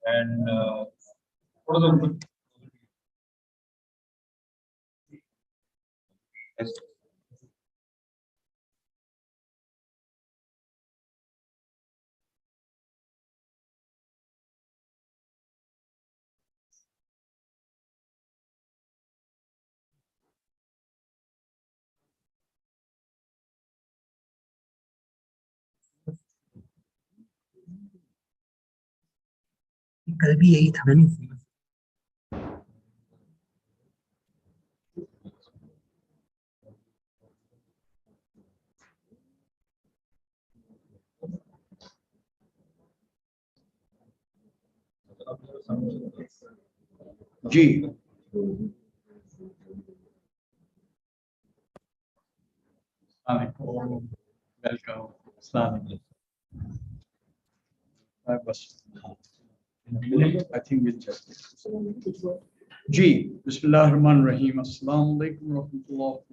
And what are the yes. कल भी यही था ना। जी welcome. I think will just जी बिस्मिल्लाहिर्रहमानिर्रहीम अस्सलाम वालेकुम रहमतुल्लाहि व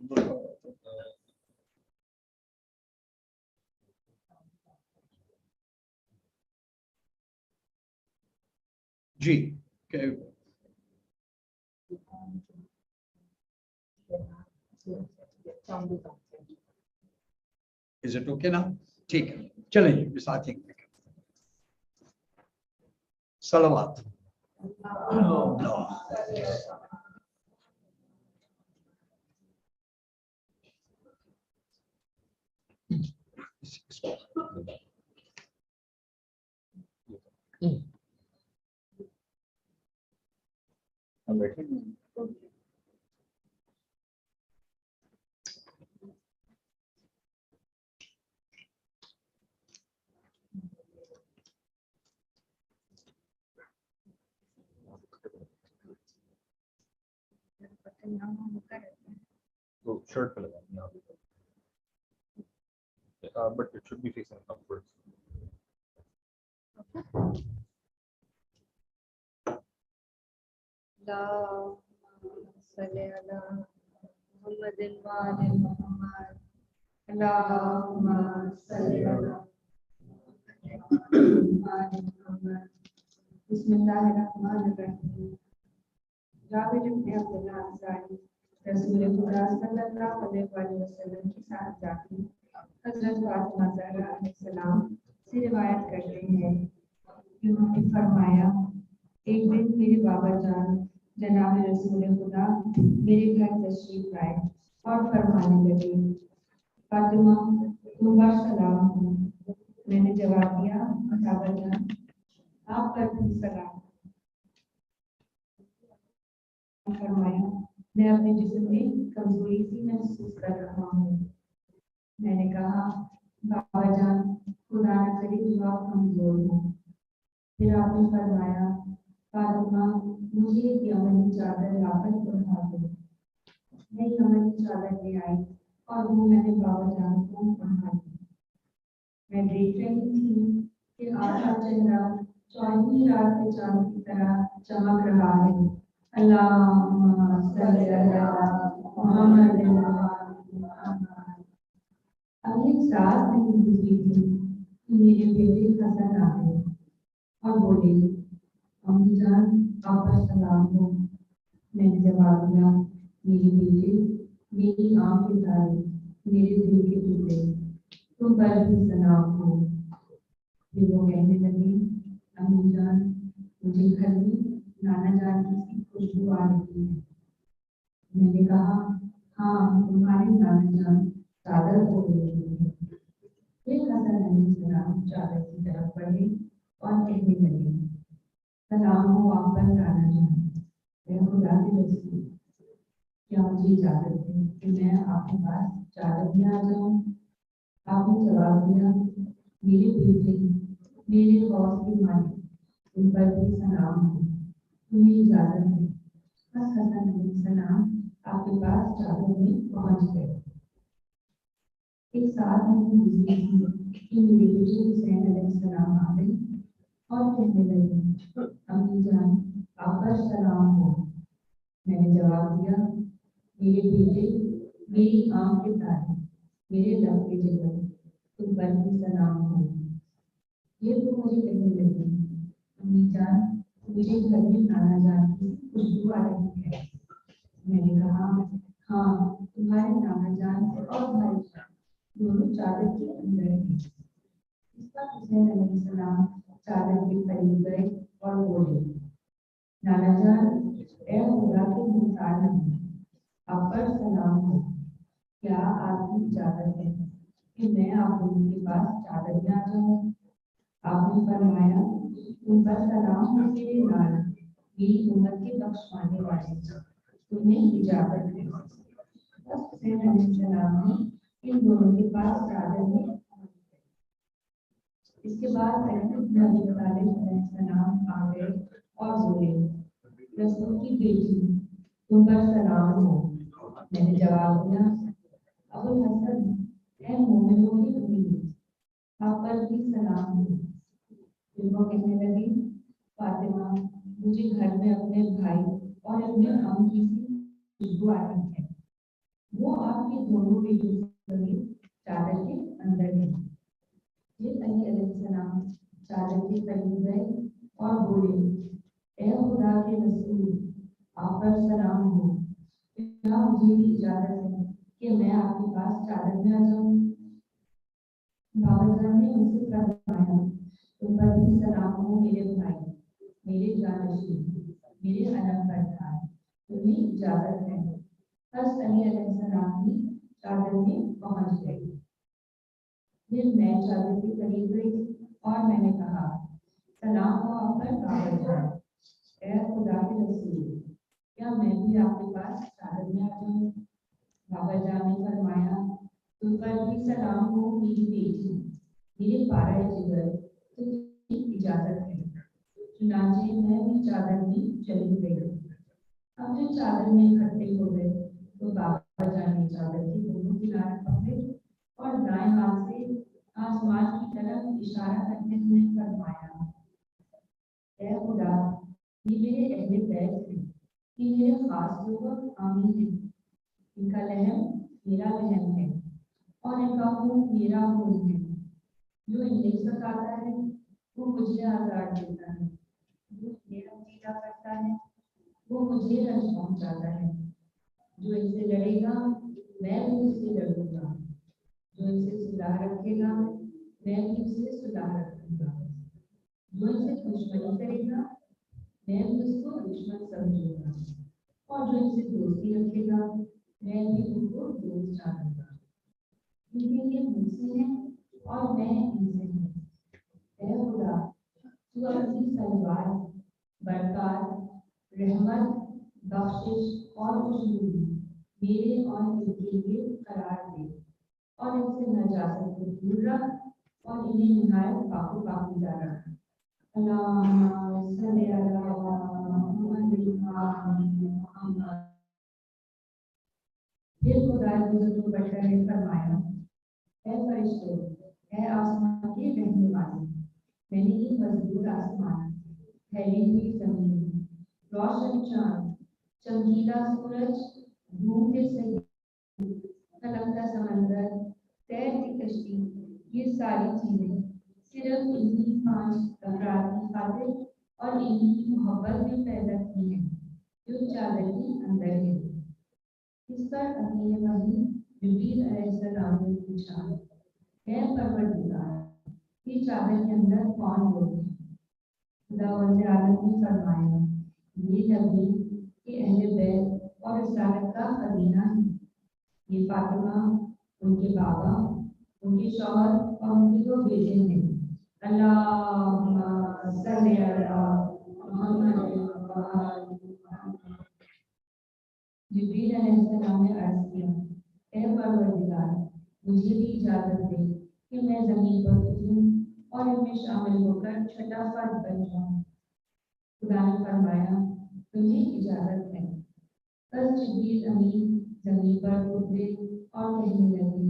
बरकातहू। जी इज इट ओके ना? ठीक है, चलें जी। आई थिंक सलावत तो shirt पे लगानी है but it should be facing upwards. बिस्मिल्लाहिर्रहमानिर्रहीम। जाबिर इब्न अब्दुल्लाह अंसारी रसूल खुदा सल्लल्लाहु अलैहि वसल्लम के साथ जाती हजरत फातिमा ज़हरा अलैहिस्सलाम से रिवायत करते हैं कि उन्होंने फरमाया, एक दिन मेरे बाबा जान जनाब रसूल खुदा मेरे घर तशरीफ लाए और फरमाने लगे, फातिमा तुम पर सलाम हो। मैंने जवाब दिया, बाबा जान आप पर भी सलाम। फरमाया, मैं अपने जिस्म में कमजोरी सी महसूस कर रहा हूँ। मैंने कहा, बाबा जान खुदा न करे जो आप कमजोर हो। फिर आपने फरमाया, फातिमा मुझे एक यमनी चादर लाकर बढ़ा दो। मैं यमनी चादर ले आई और वो मैंने बाबा जान को बढ़ा दी। मैं देख रही थी कि आपका चेहरा चौदहवीं रात के चांद की तरह चमक रहा है। अल्लाहुम्मा सल्ली अला मुहम्मद। अभी एक साल नहीं गुजरी थी कि मेरे बेटे हसन आए और बोले, अम्मी जान आप पर सलाम हो। मैंने जवाब दिया, मेरे बेटे मेरी आँख के तारे मेरे दिल के टुकड़े तुम पर भी सलाम हो। फिर वो कहने लगे, अम्मी जान मुझे घर में नाना जान की खुशबू आ रही है। मैंने कहा, हाँ तुम्हारे नाना जान चादर को ले रही है। फिर हसन अलैहिस्सलाम चादर की तरफ बढ़े और कहने लगे, सलाम हो आप पर नाना जान। मैं खुदा के रसूल क्या मुझे इजाजत है कि मैं आपके पास चादर में आ जाऊं? आपने जवाब दिया, मेरे बेटे मेरे हौस की मालिक तुम पर भी सलाम हो। तुम्हें इजाजत है। बस हसन अलैहिस्सलाम आपके पास चादर में पहुंच गए। एक साथ नहीं गुजरी थी कि मेरे बेटे हुसैन अलैहिस्सलाम आ गए और कहने लगे, अम्मी जान आप पर सलाम हो। मैंने जवाब दिया, मेरे बेटे मेरी आँख के तारे मेरे लब के जिगर तुम पर भी सलाम हो। ये तो मुझे कहने लगी, अम्मी जान, मुझे घर में नाना जान की खुशबू आ रही है। मैंने कहा, हाँ, तुम्हारे नाना जान और भाई जान दोनों चादर के अंदर हैं। इस पर हुसैन अलैहिस्सलाम चादर के करीब गए और बोले, नाना जान, ए खुदा के मुख्तार नबी, आप पर सलाम हो। क्या आपकी इजाजत है कि मैं आप लोगों के पास चादर में आ जाऊं? आपने फरमाया, तुम पर सलाम हो मेरे लाल, मेरी उम्मत के बख्शवाने वाले, तुम्हें इजाजत है। बस हुसैन अलैहिस्सलाम ने इन दोनों के पास चादर में, इसके बाद अली इब्न अबी तालिब अलैहिस्सलाम आ गए और बोले, रसूल की बेटी, तुम पर सलाम हो। मैंने जवाब दिया, अबुल हसन, ए मोमिनों की उम्मीद, आप पर भी सलाम हो। फिर वो कहने लगी, फातिमा, मुझे घर में अपने भाई और अपने अम्म की सी खुशबू आ रही है। वो आपकी दोनों बेटियों समेत चादर के अंदर है। ये अली अलैहिस्सलाम चादर के करीब गए और बोले, ए खुदा के रसूल, आप पर सलाम हो। क्या मुझे भी इजाजत है कि मैं आपके पास चादर में आ जाऊं? बाबा जान ने उनसे फरमाया, तुम पर भी सलाम हो मेरे भाई, मेरे जानशी, मेरे अनम बरदार, तुम्हें इजाजत है। बस अली अलैहिस्सलाम भी चादर में पहुंच गए। फिर मैं चादर के करीब गई और मैंने कहा, सलाम हो आप पर बाबा जान, ए खुदा के रसूल, क्या मैं भी आपके पास चादर में आ जाऊं? बाबा जान ने फरमाया, तुम पर भी सलाम हो मेरी बेटी, मेरे पारा जिगर, तुम्हें इजाजत है। चुनांचे मैं भी चादर में चली गई। अब जब चादर में इकट्ठे हो गए तो बाबा जान ने चादर के दोनों किनारे पकड़े और दाएं हाथ से आसमान की तरफ इशारा करते हुए फरमाया, ऐ खुदा, ये मेरे अहले बैत हैं, ये मेरे खास लोग आमीन हैं। इनका लहम मेरा लहम है और इनका खून मेरा खून है। जो इन्हें सताता है वो मुझे आजाद देता है, जो मेरा पीछा करता है वो मुझे रंज पहुंचाता है। जो इनसे लड़ेगा मैं भी उससे लड़ूंगा, जो इनसे सुलह रखेगा मैं भी उससे सुलह रखूंगा, जो इनसे दुश्मनी करेगा मैं भी उसको दुश्मन समझूंगा, और जो इनसे दोस्ती रखेगा मैं भी उनको दोस्त जानूंगा, क्योंकि ये मुझसे हैं और मैं इनसे हूँ। ऐ खुदा, तू अपनी तलवार, बरकत, रहमत, बख्शिश और खुशबू मेरे और इनके लिए करार दे और इनसे नजाकत को दूर रख और इन्हें निहायत पाकू पाकीज़ा रख। अल्लाहुम्मा सल्ली अला मुहम्मद मुहम्मद। फिर खुदा बुजुर्ग को बढ़कर फरमाया, ऐ फरिश्तों, ऐ आसमान के रहने वाले, मैंने ये मजबूर आसमान, फैली हुई जमीन, रोशन चांद, चमकीला सूरज, घूमते सही फलकता समंदर, तैरती कश्ती, ये सारी चीजें सिर्फ इन्हीं 5 अफराद की खातिर और इन्हीं की मोहब्बत में पैदा की हैं जो चादर के अंदर है। इस पर अमीर वही जिब्रील अलैहिस्सलाम ने पूछा, है परवरदिगार, ये चादर के अंदर कौन लोग हैं? खुदावंद आलम ने फरमाया, ये नबी के अहले बैत और रिसालत का खजीना है। ये फातिमा, उनके बाबा, उनके शौहर और उनके 2 बेटे हैं। अल्लाहुम्मा सल्ली अला मुहम्मद मुहम्मद। जिब्रील अलैहिस्सलाम ने अर्ज किया, ऐ परवरदिगार, मुझे भी इजाजत दे कि मैं जमीन पर उतरूं और इनमें शामिल होकर छठा फर्द बन जाऊं। खुदा ने फरमाया, तुम्हें इजाजत है। बस जिब्रील अमीन जमीन पर उतरे और कहने लगे,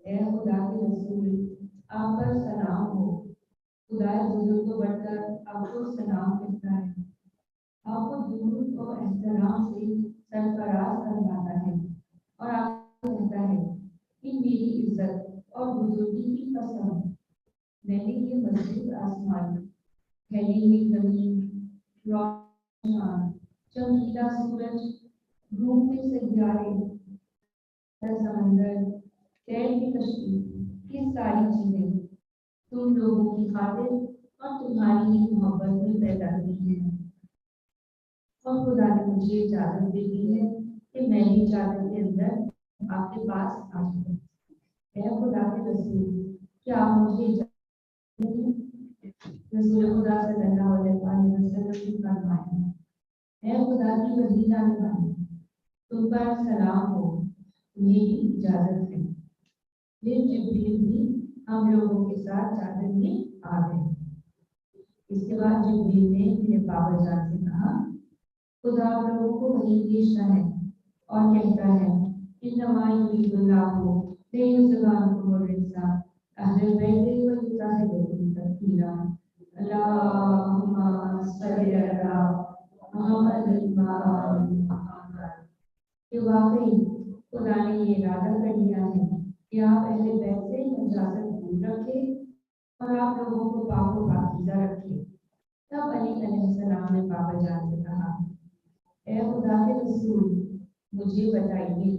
ऐ खुदा के रसूल, आप पर सलाम हो। खुदा बुजुर्ग को बढ़कर आपको सलाम कहता है, आपको दुरूद और एहतराम से सरफराज करवाता है और आपको कहता है कि मेरी इज्जत और बुजुर्गी की कसम, मैंने ये मजबूत आसमान, फैली हुई जमीन, रोशन, चमकीला सूरज, घूमते सैयारे, समंदर, तैरती कश्ती, ये सारी चीजें तुम लोगों की खातिर और तुम्हारी ही मोहब्बत में पैदा की है। और खुदा ने मुझे इजाजत दे दी है कि मैं भी चादर के अंदर आपके पास आ जाऊं। ऐ खुदा के रसूल, क्या आप मुझे इजाजत देंगे? रसूल खुदा सल्लल्लाहु अलैहि वसल्लम ने फरमाया, ऐ खुदा की वही जाने वाली, तुम पर सलाम हो, तुम्हें भी इजाजत है। फिर जिब्रील भी हम लोगों के साथ चादर में आ गए। इसके बाद जिब्रील ने मेरे बाबा जान से कहा, खुदा आप लोगों को वही भेजता है और कहता है कि नमाई युरीदुल्लाहु लियुज़हिरहु अल-रिज़्क़ा अहल बैति व युताहिरहुम तत्हीरा। अल्लाहुम्मा सल्लि अला मुहम्मद व आलि मुहम्मद। कि वाकई खुदा ने ये इरादा कर लिया है कि आप अहले बैत से नजाकत दूर रखें और आप लोगों को पाक व पाकीज़ा रखें। तब अली अलैहिस्सलाम ने बाबा जान से कहा, ऐ खुदा के रसूल, मुझे बताइए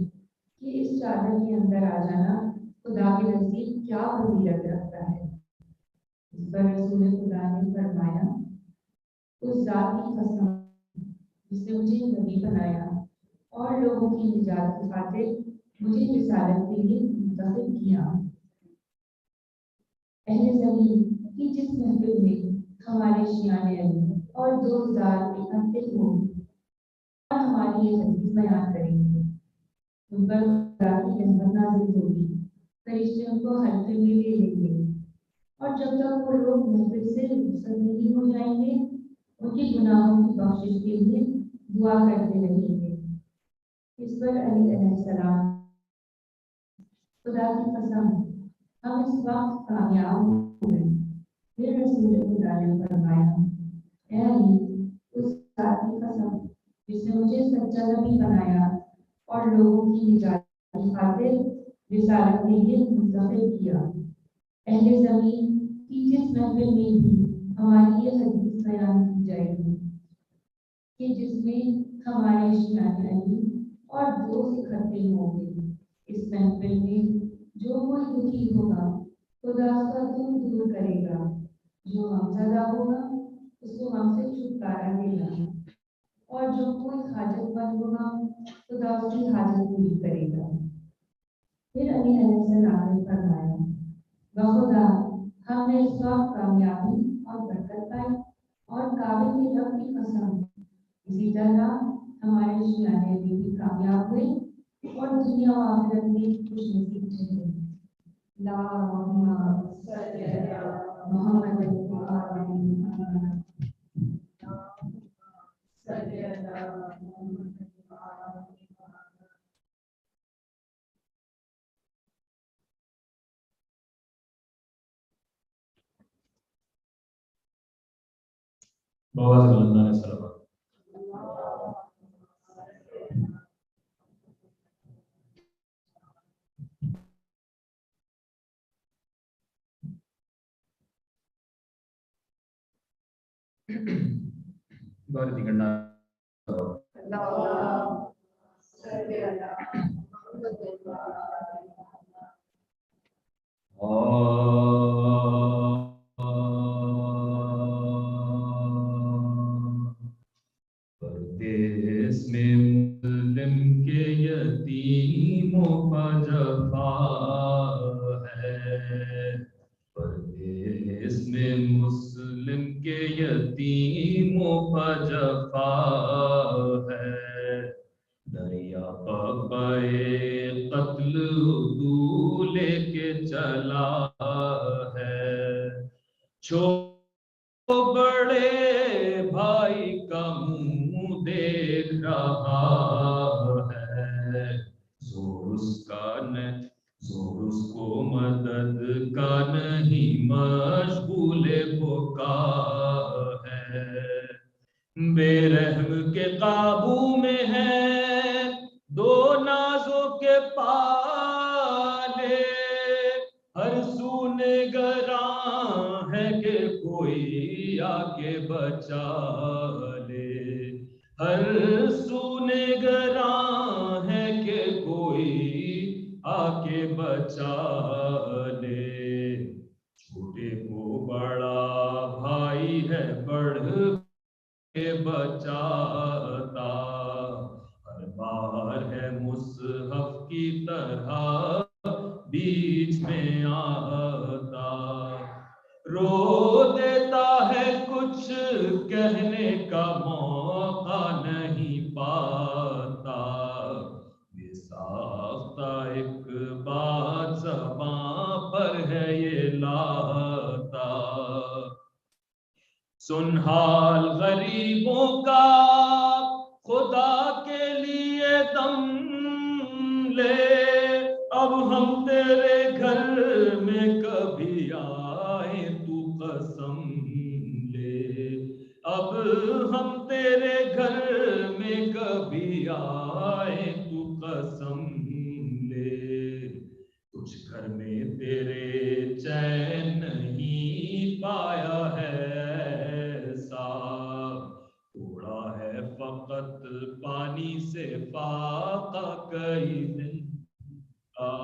कि इस चादर के अंदर आ जाना खुदा के नजदीक क्या फजीलत रखता है। इस पर रसूल खुदा ने फरमाया, उस जात की कसम जिसने मुझे नबी बनाया और लोगों की निजात की खातिर मुझे रिसालत के लिए मुंतखब किया। अहले ज़मीन की जिस महफिल में हमारे शियाने अली और दोस्त इकट्ठे होंगे और हमारी ये हदीस बयान करेंगे, उन पर खुदा की रहमत नाज़िल होगी, फरिश्ते उनको हल्के में ले लेंगे और जब तक वो लोग महफिल से रुखसत नहीं हो जाएंगे, उनके गुनाहों की बख्शिश के लिए दुआ करते रहेंगे। इस पर अली अलैहिस्सलाम, खुदा की कसम हम इस वक्त कामयाब हुए। फिर रसूल खुदा ने फरमाया, ऐ अली, उस जात की कसम जिसने मुझे सच्चा नबी बनाया और लोगों की निजात की खातिर रिसालत के लिए मुंतखब किया। अहले ज़मीन की जिस महफिल में भी हमारी ये हदीस बयान की जाएगी कि जिसमें हमारे शियाने अली और दोस्त इकट्ठे होंगे, इस महफिल में जो कोई दुखी होगा खुदा उसका दुख दूर करेगा, जो गमज़दा होगा उसको गम से छुटकारा देगा और जो कोई हाजतमंद होगा खुदा उसकी हाजत पूरी करेगा। फिर अली अलैहिस्सलाम ने फरमाया, बखुदा हमने इस वक्त कामयाबी और बरकत पाई और काबे के रब की कसम, इसी तरह हमारे शियाने भी कामयाब हुए और दुनिया और आखिरत में खुश नसीब ठहरे। अल्लाहुम्मा सल्लि अला मुहम्मद व आलि मुहम्मद। सल्लि अला मुहम्मद व आलि मुहम्मद। बाबा सल्लल्लाहु अलैहि वसल्लम। भारती गणना परदेस में मुस्लिम के यतीमों का जफा है, परदेस में मुस्लिम के यतीमों का जफा है। दरिया पाए कत्ल तू लेके चला है, छो बड़े भाई का मुंह देख रहा है, जोर उसको मदद का नहीं मशगूल बुका है। बेरहम के काबू में है दो नाजों के पाले, हर सूने गरां कि कोई आके बचा ले, हर सुने गरा है कि कोई आके बचा ले। छोटे को बड़ा भाई है बढ़ के बचाता, हर बार है मुसहफ की तरह बीच में आता, रो देता है कुछ कहने का मौका नहीं पाता, बेसाख्ता एक बात ज़बां पर है ये लाता। सुन हाल गरीबों का, खुदा के लिए दम ले, अब हम तेरे घर में कभी आए तू कसम ले, अब हम तेरे घर में कभी आए तू कसम ले। कुछ घर में तेरे चैन नहीं पाया है ऐसा, थोड़ा है फकत पानी से फाका कई दिन का,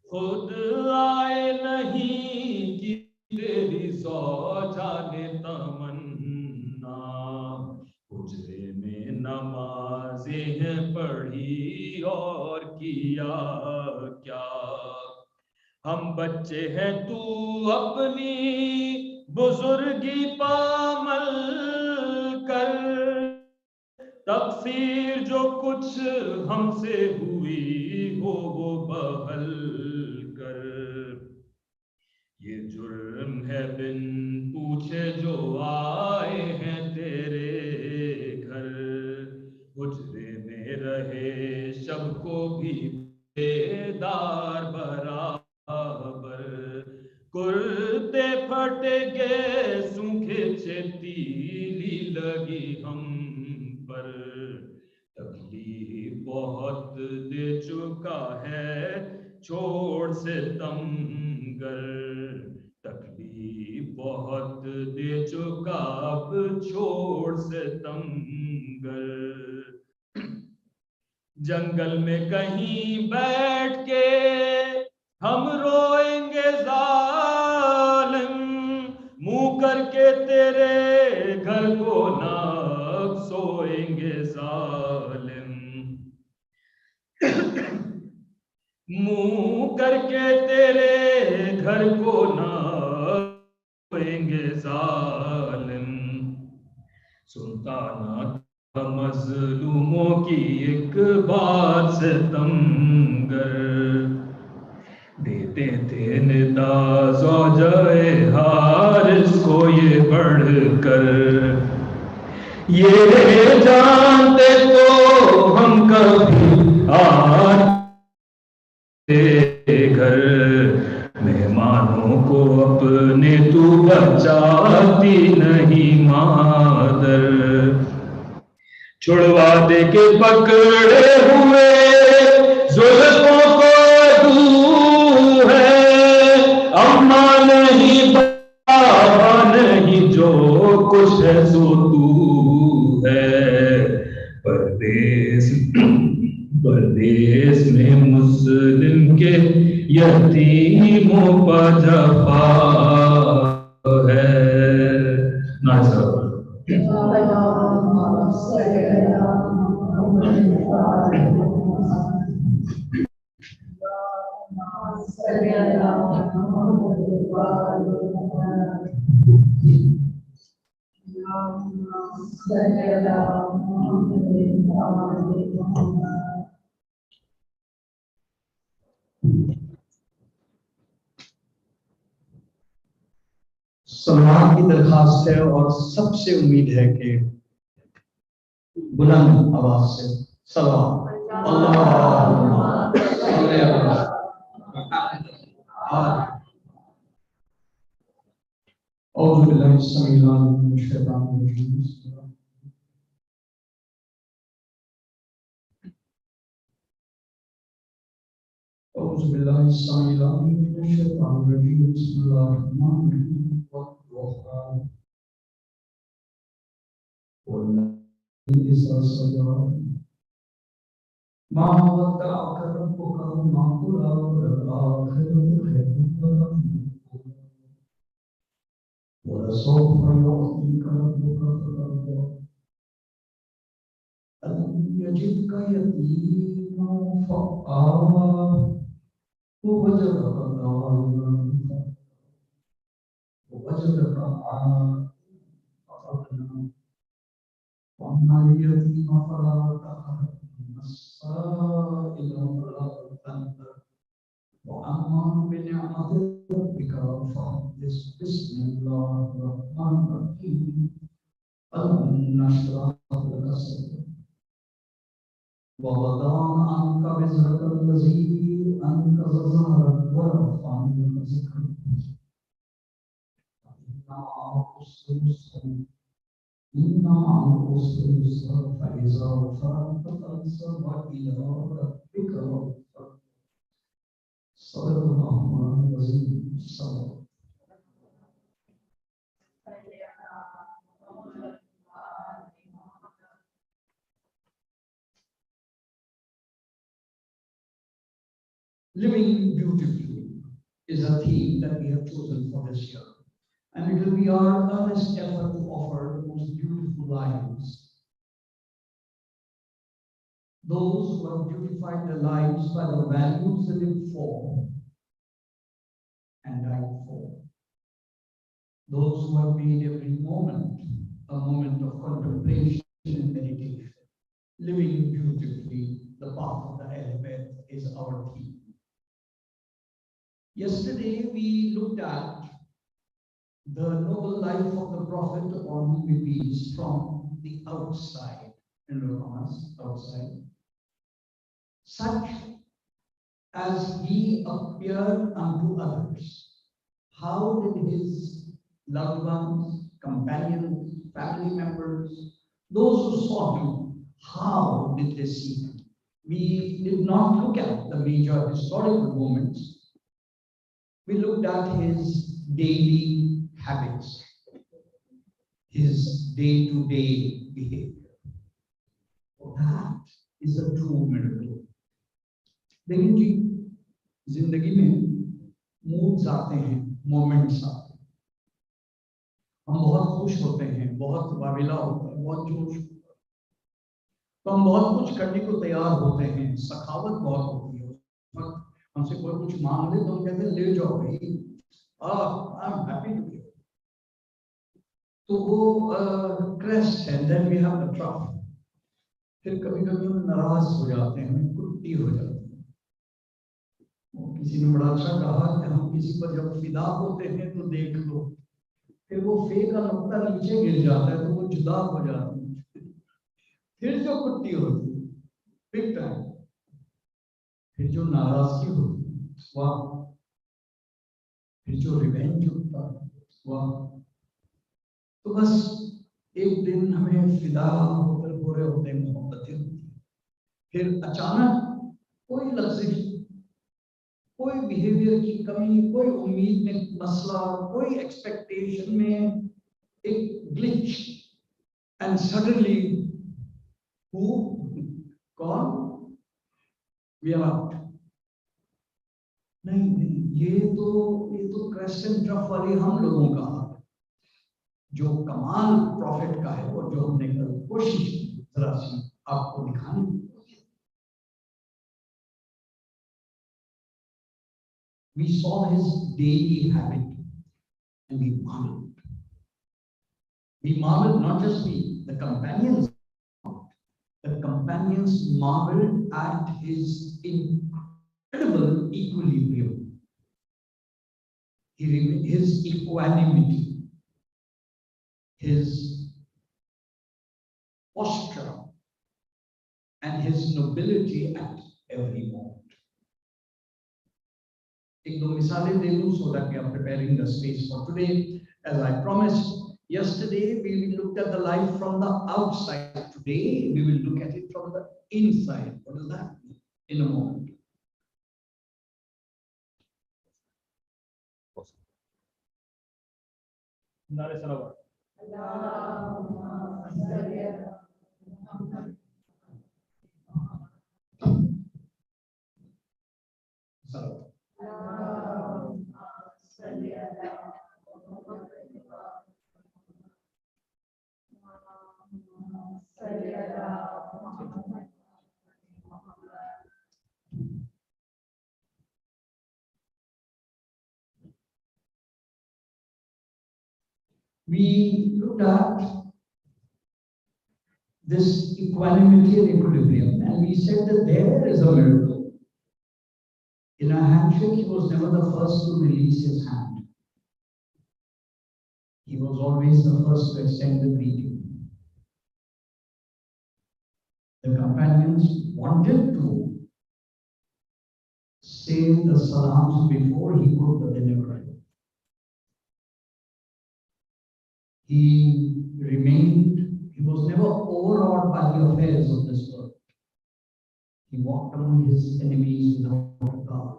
खुद आए नहीं कि तेरी सौ जाने तमन्ना, हुजरे में नमाजें हैं पढ़ी और किया क्या, हम बच्चे हैं तू अपनी बुजुर्गी पामल कर, तकसीर जो कुछ हमसे हुई हो वो बहल कर, ये जुर्म है बिन पूछे जो आए हैं तेरे घर, हुजरे में रहे शब को भी बेदार बराबर, कुर्ते फटे गए सूखे तीली लगी हम पर, तकलीफ बहुत दे चुका है छोड़ से तमगर, तकलीफ बहुत दे चुका अब छोड़ से तमगर। जंगल में कहीं बैठ के हम रोएंगे जालिम, मुंह करके तेरे घर को ना सोएंगे जालिम, मुंह करके तेरे घर को ना सोएंगे जालिम, सुनता ना मजलूमों की एक बात से तमगर, देते थे निदा ज़ौजाए हारिस को ये बढ़कर, ये जानते तो हम कभी आते घर, मेहमानों को अपने तू बचाती नहीं मादर, छुड़वा दे के पकड़े हुए जुल्फों को तू है, अम्मा नहीं बाबा नहीं जो कुछ है सो तू है, परदेश परदेश में मुस्लिम के यतीमों पर जफा है। सलमान की दरखास्त है और सबसे उम्मीद है कि बुलंद आवाज से सलाम is also ما ودعك ربك وما قلى والآخرة خير لك ولسوف يعطيك ربك فترضى ألم يجدك يتيما فآوى ووجدك ضالا ووجدك عائلا فأغنى وأما اليتيم فلا تقهر السائل فلا تنهر وأما بنعمة ربك فحدث بسم الله الرحمن الرحيم ألم نشرح لك صدرك ووضعنا عنك وزرك الذي أنقض ظهرك ورفعنا لك ذكرك إن مع العسر يسرا فإذا فرغت فانصب إلى ربك وارغب صدق الله العظيم. صدق. Living beautifully is a theme that we have chosen for this year. And it will be our earnest effort to offer the most beautiful lives. Those who have beautified their lives by the values they live for and died for. Those who have made every moment a moment of contemplation and meditation. Living beautifully, the path of the Aleph is our theme. Yesterday we looked at the noble life of the Prophet upon whom be peace from the outside, outside, such as he appeared unto others. How did his loved ones, companions, family members, those who saw him, how did they see him? We did not look at the major historical moments. We looked at his daily habits, his day-to-day behavior. That is a true miracle. देखिए जी, जिंदगी में moods आते हैं, moments आते हैं. हम बहुत खुश होते हैं, बहुत वाविला होता है, बहुत जोश होता है. तो हम बहुत कुछ करने को तैयार होते हैं, सखावत बहुत होती है. हमसे कोई कुछ मांग ले तो हम कहते हैं ले जाओ भाई. I am happy to give. तो वो क्रेस्ट है. Then we have the trough. फिर कभी कभी हम नाराज हो जाते हैं, कुट्टी हो जाते हैं. किसी ने बड़ा अच्छा कहा कि हम किसी पर जब फिदा होते हैं तो देख लो, फिर वो फे का नुक्ता नीचे गिर जाता है तो वो जुदा हो जाती है. फिर जो कुट्टी होती है बिग टाइम, फिर जो नाराजगी होती है वाह, फिर जो रिवेंज होता है वाह. तो बस एक दिन हमें फिदा होकर हो रहे होते हैं, मोहब्बतें होती हैं. फिर अचानक कोई लफ्ज़, कोई बिहेवियर की कमी, कोई उम्मीद में मसला, कोई एक्सपेक्टेशन में एक ग्लिच, एंड सडनली कौन वी आर आउट. नहीं, ये तो क्वेश्चन ट्रफ वाली हम लोगों का हाल है. जो कमाल प्रॉफिट का है और जो हमने कल कोशिश की जरा सी आपको दिखाने की. We saw his daily habit and we marveled. We marveled, not just we, the companions. The companions marveled at his incredible equilibrium, his equanimity, his posture, and his nobility at every moment. एक दो मिसालें दे दूं so that we are preparing the space for today. As I promised yesterday, we looked at the life from the outside. Today, we will look at it from the inside. What does that mean? In a moment. Nare salawat. So, we looked at this equanimity and equilibrium, and we said that there is a miracle. In a handshake, he was never the first to release his hand. He was always the first to extend the greeting. The companions wanted to say the salams before he could, but they never did. He remained, he was never overawed by the affairs of this world. He walked among his enemies without regard.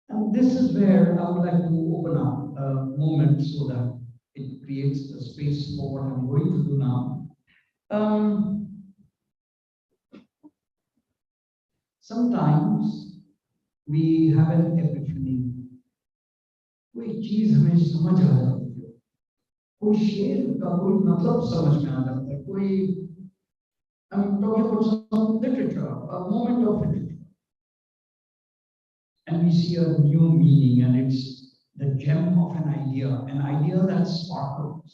And this is where I would like to open up a moment so that it creates the space for what I'm going to do now. Sometimes we have an epiphany. कोई चीज हमें समझ आ जाती है, कोई शेर का कोई मतलब समझ में आ जाता है, कोई I'm talking about some literature, a moment of literature, and we see a new meaning, and it's the gem of an idea that sparkles.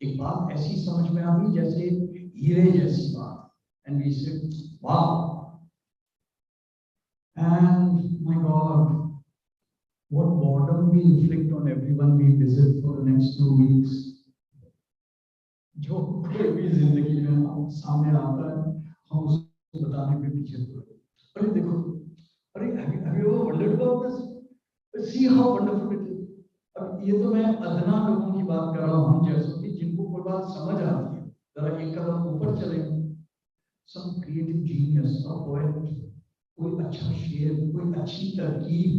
एक बात ऐसी समझ में आ गई जैसे हीरे जैसी बात, and we say, wow, and my God, what boredom we inflict on everyone we visit for the next 2 weeks. जो कोई भी जिंदगी में हम सामने आता है, हम उसको बताने के पीछे पड़े। अरे देखो, अरे have you ever wondered about this? See how wonderful it is. अब ये तो मैं अदना लोगों की बात कर रहा हूँ, हम जैसे कि जिनको कोई बात समझ आती है, जरा एक कदम ऊपर चले। Some creative genius, a poet, कोई अच्छा शेर, कोई अच्छी तरकीब।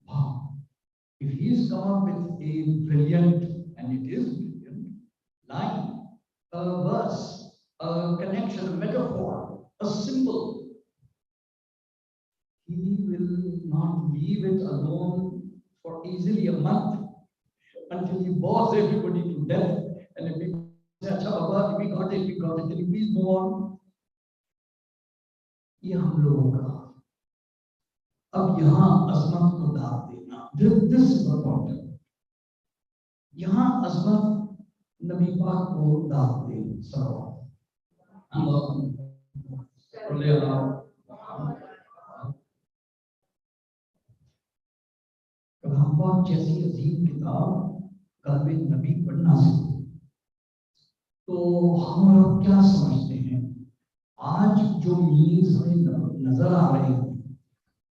Wow. If he's come up with a brilliant, and it is brilliant, line, a verse, a connection, a metaphor, a symbol, he will not leave it alone for easily a month until he bores everybody to death. And if we say, "Acha Baba, we got it, can you please move on?" ये हम लोगों का अब यहाँ अजमत को दाद देना, this is important. यहाँ अजमत नबी पाक को दाद दे सलावत। कलाम पाक जैसी अजीम किताब कल्बे नबी पढ़ना सीखो। तो हम लोग क्या समझते हैं, आज जो मीन्स हमें नजर आ रहे हैं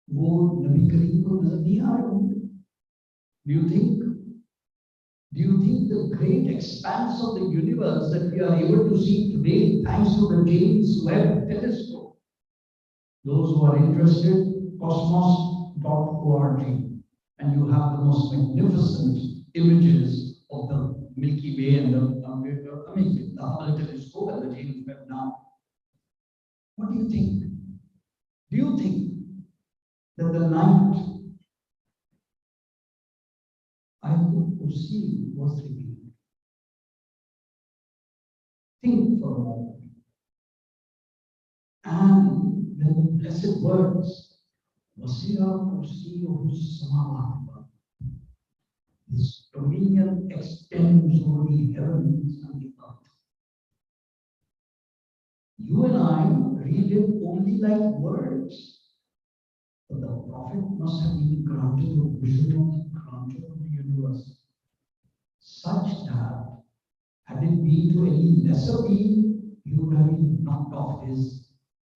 वो नबी करीम को नजर नहीं आ रहे होंगे। Do you think the great expanse of the universe that we are able to see today thanks to the James Webb Telescope? Those who are interested, cosmos.org, and you have the most magnificent images of the Milky Way and the Hubble Telescope and the James Webb now. What do you think? Do you think that the night I could perceive was revealed? Think for a moment. And then the blessed words, Wasira Kursiyuhu Samawati, his dominion extends over the heavens and the earth. You and I read it only like words. But the prophet must have been granted a vision of the grandeur of the universe, such that had it been to any lesser being, he would have been knocked off his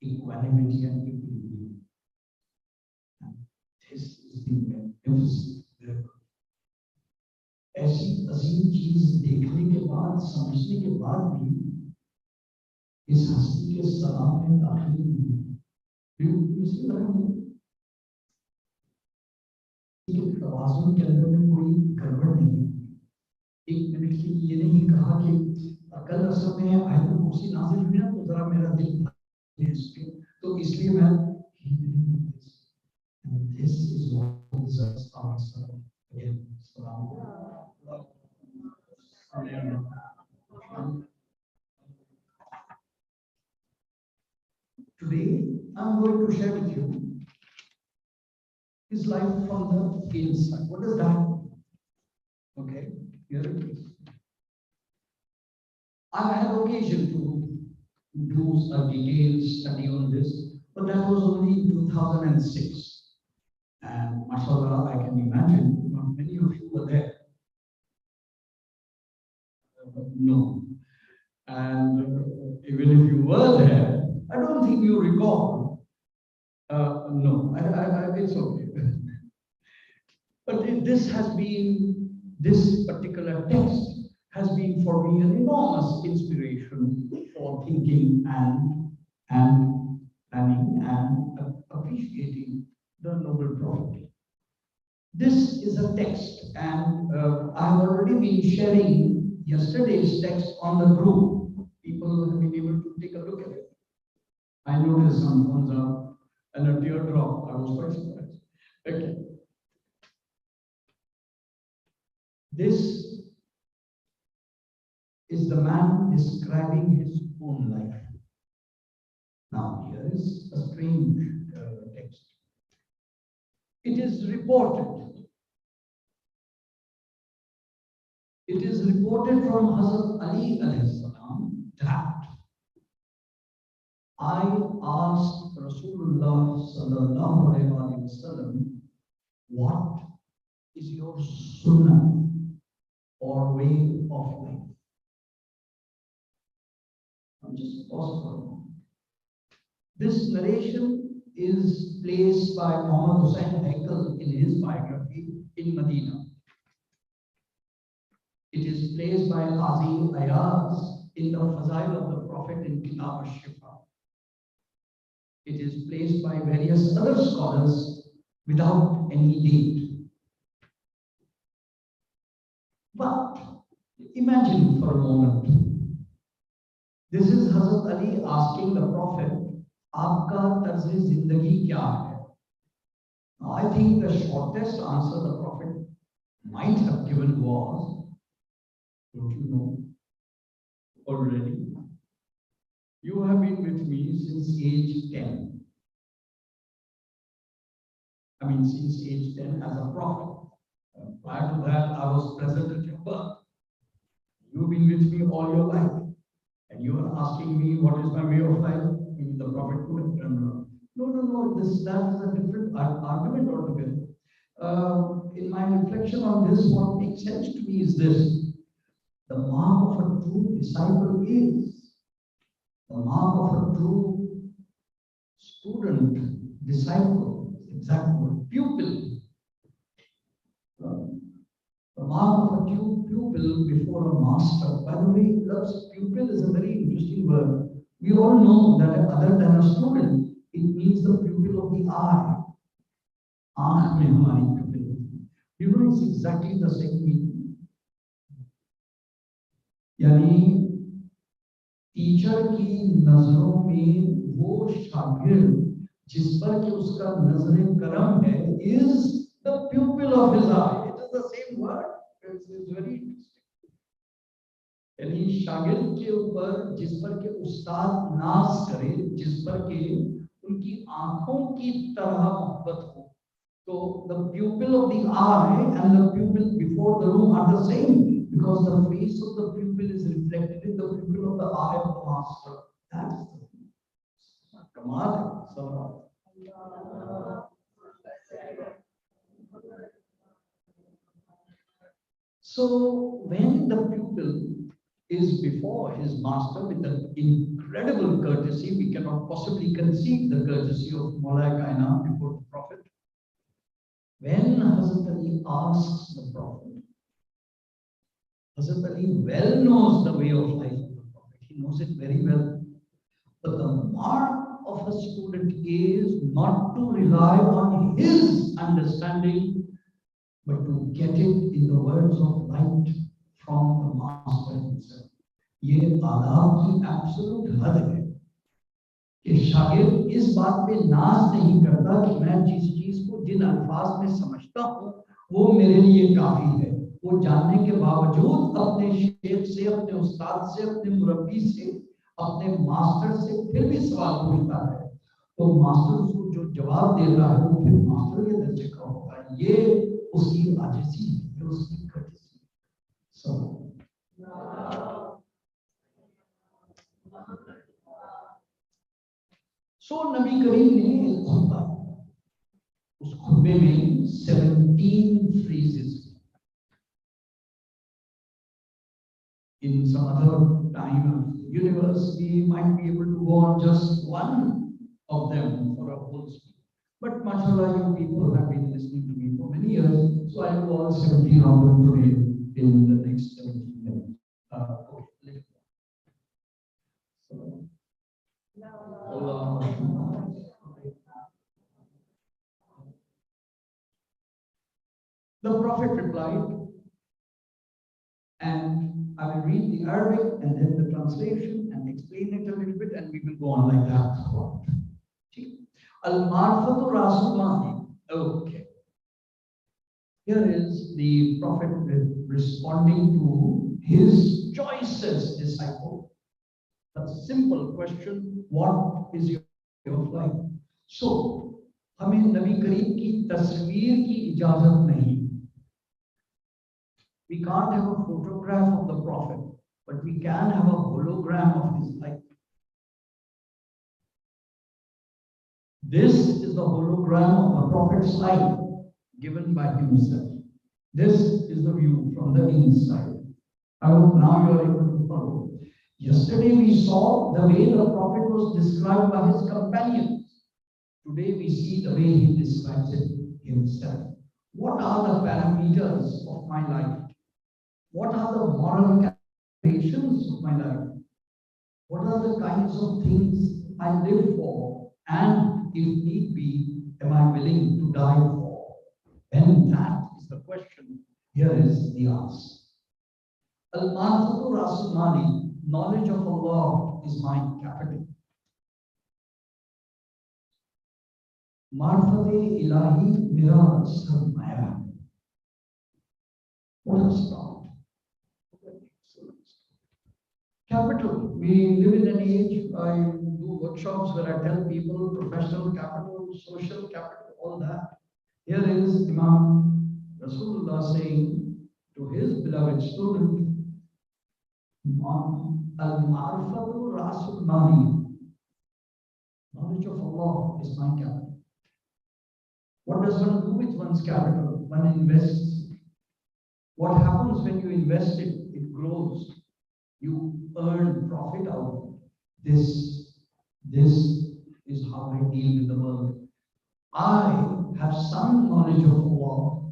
equanimity and equilibrium. And this is the magnificent miracle. ऐसी अजीम चीज देखने के बाद, समझने के बाद भी इस हस्ती के सलाम में दाखिल नहीं, तवाज़ुन के अंदर में कोई गड़बड़ नहीं। एक मिनट के लिए नहीं कहा कि कल असल में आयत कुर्सी नाजिल हुई ना, तो जरा मेरा दिल तो इसलिए मैं this is what deserves our salam. Again, salam. Today, I'm going to share with you his life from the inside. What does that mean? Okay, here it is. I had occasion to do a detailed study on this, but that was only in 2006. And mashallah, I can imagine not many of you were there. No. And even if you were there, I don't think you recall. No, it's okay. But this particular text has been for me an enormous inspiration for thinking and planning and appreciating the noble prophet. This is a text, and I have already been sharing yesterday's text on the group. People have been able to take a look at it. I noticed some thumbs up and a teardrop. I was quite surprised. Okay. This is the man describing his own life. Now, here is a strange text. It is reported from Hazrat Ali alayhi salam that I asked Rasulullah sallallahu alayhi wa sallam, what is your sunnah or way of life? I'll just pause for a moment. This narration is placed by Muhammad Hussain Haikal in his biography in Medina. It is placed by Qazi Ayaz in the Fazail of the Prophet in Kitab al-Shifa. It is placed by various other scholars without any date. But imagine for a moment, this is Hazrat Ali asking the Prophet, Aapka tarz-e zindagi kya hai? Now, I think the shortest answer the Prophet might have given was, don't you know already? You have been with me since age 10. I mean, since age 10 as a prophet. Prior to that, I was present at your birth. You've been with me all your life. And you are asking me what is my way of life? Maybe the prophet could have turned around. No, that is a different argument altogether. In my reflection on this, what makes sense to me is this. The mark of a true disciple is the mark of a true student, disciple, exact word, pupil. The mark of a pupil before a master. By the way, pupil is a very interesting word. We all know that other than a student, it means the pupil of the eye. Aankh mein hamari pupil. You know, it's exactly the same meaning. यानी teacher की नजरों में वो शागिर्द जिस पर कि उसका नजर करम है is the pupil of his eye. It is the same word. It's very interesting. यानी शागिर्द के ऊपर जिस पर के उस्ताद नाज करे, जिस पर के उनकी आंखों की तरह मोहब्बत हो, तो the pupil of the eye and the pupil before the room are the same. Because the face of the pupil is reflected in the pupil of the eye of the master. That's the Kamal. So when the pupil is before his master with an incredible courtesy, we cannot possibly conceive the courtesy of Maulay Kainat before the Prophet. When Hazrat Ali asks the Prophet, Hazrat Ali well knows the way of life of the Prophet. He knows it very well. But the mark of a student is not to rely on his understanding, but to get it in the words of light from the master himself. ये आदाब की absolute हद है कि शागिर्द इस बात पे नाज नहीं करता कि मैं जिस चीज को जिन अल्फाज में समझता हूँ वो मेरे लिए काफी है। वो जानने के बावजूद अपने शेख से, अपने उस्ताद से, अपने मुरब्बी से, अपने मास्टर से फिर भी सवाल पूछता है, तो मास्टर उसको जो जवाब देता है वो फिर मास्टर के दर्जे का होता है। ये उसकी आजिज़ी है, ये उसकी कर्तसी है। सब सो नबी करीम ने एक खुतबा, उस खुतबे में 17 phrases. In some other time of the universe, we might be able to go on just one of them for a whole speech. But mashallah, you people have been listening to me for many years, so I will go all 17 of them today in the next 17 minutes. Okay, so, the Prophet replied, and I will read the Arabic and then the translation and explain it a little bit, and we will go on like that. Al-Marfatu Rasulani. Okay. Here is the Prophet responding to his choicest disciple. A simple question: what is your life? So, हमें नबी करीम की तस्वीर की इजाजत नहीं. We can't have a photograph of the Prophet, but we can have a hologram of his life. This is the hologram of the Prophet's life given by himself. This is the view from the inside. I hope now you are able to follow. Yesterday we saw the way the Prophet was described by his companions. Today we see the way he describes it himself. What are the parameters of my life? What are the moral calculations of my life? What are the kinds of things I live for? And if need be, am I willing to die for? And that is the question. Here is the answer. Al-Marfatu Rasulani, knowledge of Allah is my capital. Marfate Ilahi Mira Sarmaya. What a start. Capital. We live in an age, I do workshops where I tell people professional capital, social capital, all that. Here is Imam Rasulullah saying to his beloved student, Al-Ma'rifatu Rasul Mali. Knowledge of Allah is my capital. What does one do with one's capital? One invests. What happens when you invest it? It grows. You earn profit out of it. This is how I deal with the world. I have some knowledge of Allah,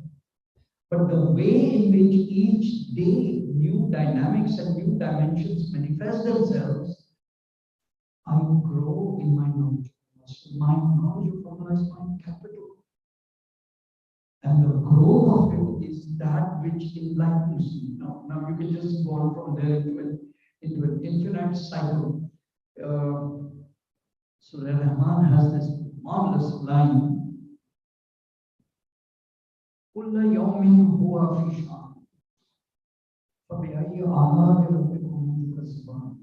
but the way in which each day new dynamics and new dimensions manifest themselves, I grow in my knowledge. So my knowledge of Allah is my capital. And the growth of it is that which enlightens you. Now you can just go on from there into an infinite cycle. Surah Rahman has this marvelous line. كل يوم هو في شأن فبأي آلاء ربكم تكذبان.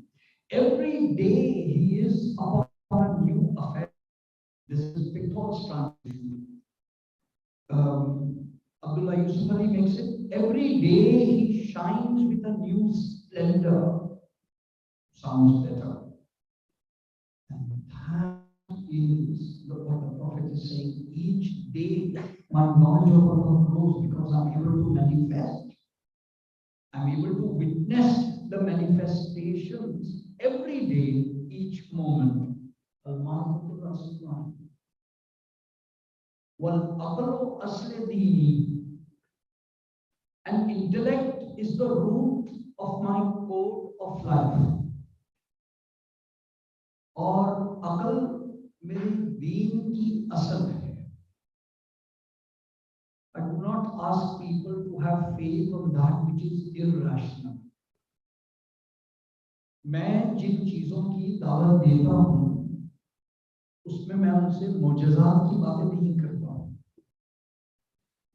Every day he is upon a new affair. This is Pictor's translation. Abdullah Yusuf Ali makes it. Every day he shines with a new splendor. Sounds better. And that is what the Prophet is saying. Each day my knowledge of Allah grows because I'm able to manifest. I'm able to witness the manifestations every day, each moment. Al-Marfatu Rasulullah. Wal-aqlu asli dini. And intellect is the root of my code of life. और अकल मेरे दीन की असल है. I do not ask ask people to have faith on that which is irrational. मैं जिन चीजों की दावत देता हूँ उसमें मैं उनसे मोजज़ात की बातें नहीं करता हूँ।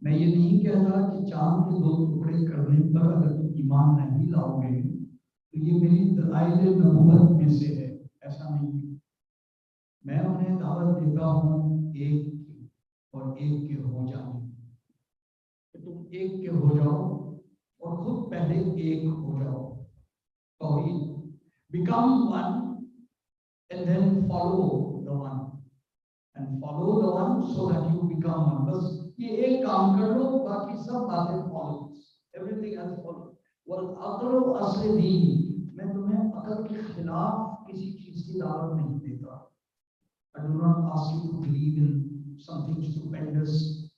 मैं ये नहीं कहता कि चांद के 2 टुकड़े करने पर अगर तुम ईमान नहीं लाओगे तो ये मेरी दलाइल नबूवत में से है, ऐसा नहीं है। मैं उन्हें दावत देता हूँ एक की और एक के हो जाने, कि तुम एक के हो जाओ और खुद पहले एक हो जाओ। तौहीद, become one and then follow the one and follow the one so that you become one. बस ये एक काम कर लो, बाकी सब बातें follow, everything else follow. वल अक़ल अस्ल दीन, मैं तुम्हें अकल के खिलाफ किसी चीज की दावत नहीं देता। I do not ask you to believe in something stupendous,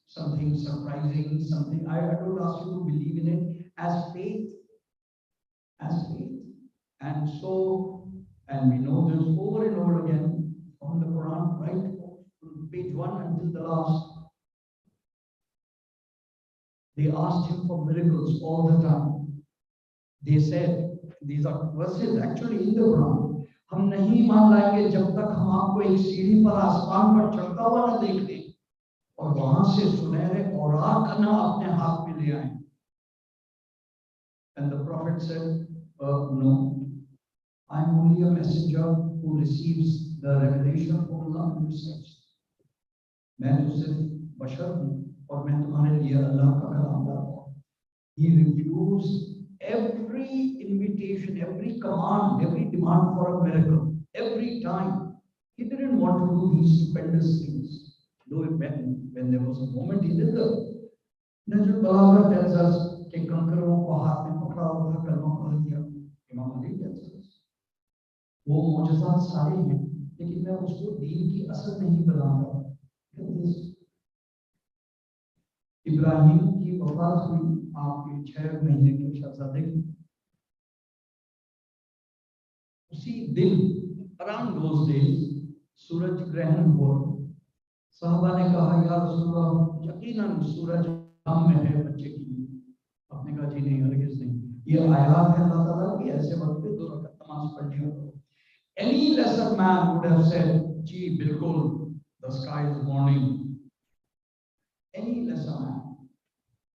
something surprising, something. I don't ask you to believe in it as faith, and so, and we know this over and over again from the Quran, right from page 1 until the last. They asked him for miracles all the time. They said, these are verses actually in the Quran, हम नहीं मान लाएंगे जब तक हम आपको एक सीढ़ी पर आसमान पर चढ़ता हुआ न देख लें और वहां से सुनहरे औराक ना अपने हाथ में ले आए। And the prophet said, no, I am only a messenger who receives the revelation of Allah and research. मैं तो सिर्फ बशर हूँ और मैं तुम्हारे लिए अल्लाह का कलाम लाता हूँ। He refused every invitation, every command, every demand for a miracle, every time. He didn't want to do these stupendous things. Though when there was a moment, he did them. Najul Balagha tells us कि कंकरों को हाथ में पकड़ा हुआ था, कलमा पढ़ दिया। इमाम अली tells us वो मौजज़ात सारे हैं, लेकिन मैं उसको दीन की असल नहीं बनाता। इब्राहिम की वफात हुई आपके 6 महीने के शहजादे की। उसी दिन around those days सूरज ग्रहण हुआ। साहबा ने कहा या रसूलल्लाह यकीनन सूरज हम में है बच्चे की। आपने कहा जी नहीं, हरगिज़ नहीं, ये आयत है अल्लाह ताला की, ऐसे वक्त पे 2 रकात नमाज पढ़ लिया करो। Any lesser man would have said, जी बिल्कुल, the sky is morning. Any lesser man,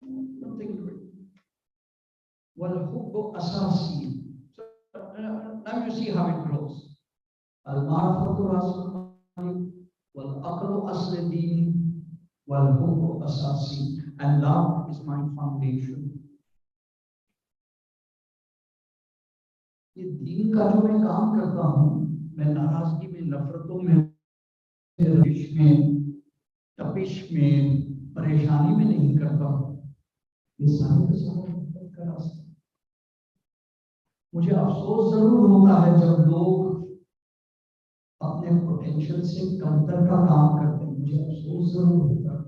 nothing to it. والحب أساسي. So now you see how it grows. المعرفة رأس المال والعقل أصل الدين والحب أساسي, and love is my foundation. ये दीन का जो मैं काम करता हूँ, मैं नाराजगी में, नफरतों में, रंजिश में, तपिश में, परेशानी में नहीं करता। ये सारे का सारा का रास्ता। मुझे अफसोस जरूर होता है जब लोग अपने पोटेंशियल से कमतर का काम करते हैं, मुझे अफसोस जरूर होता है,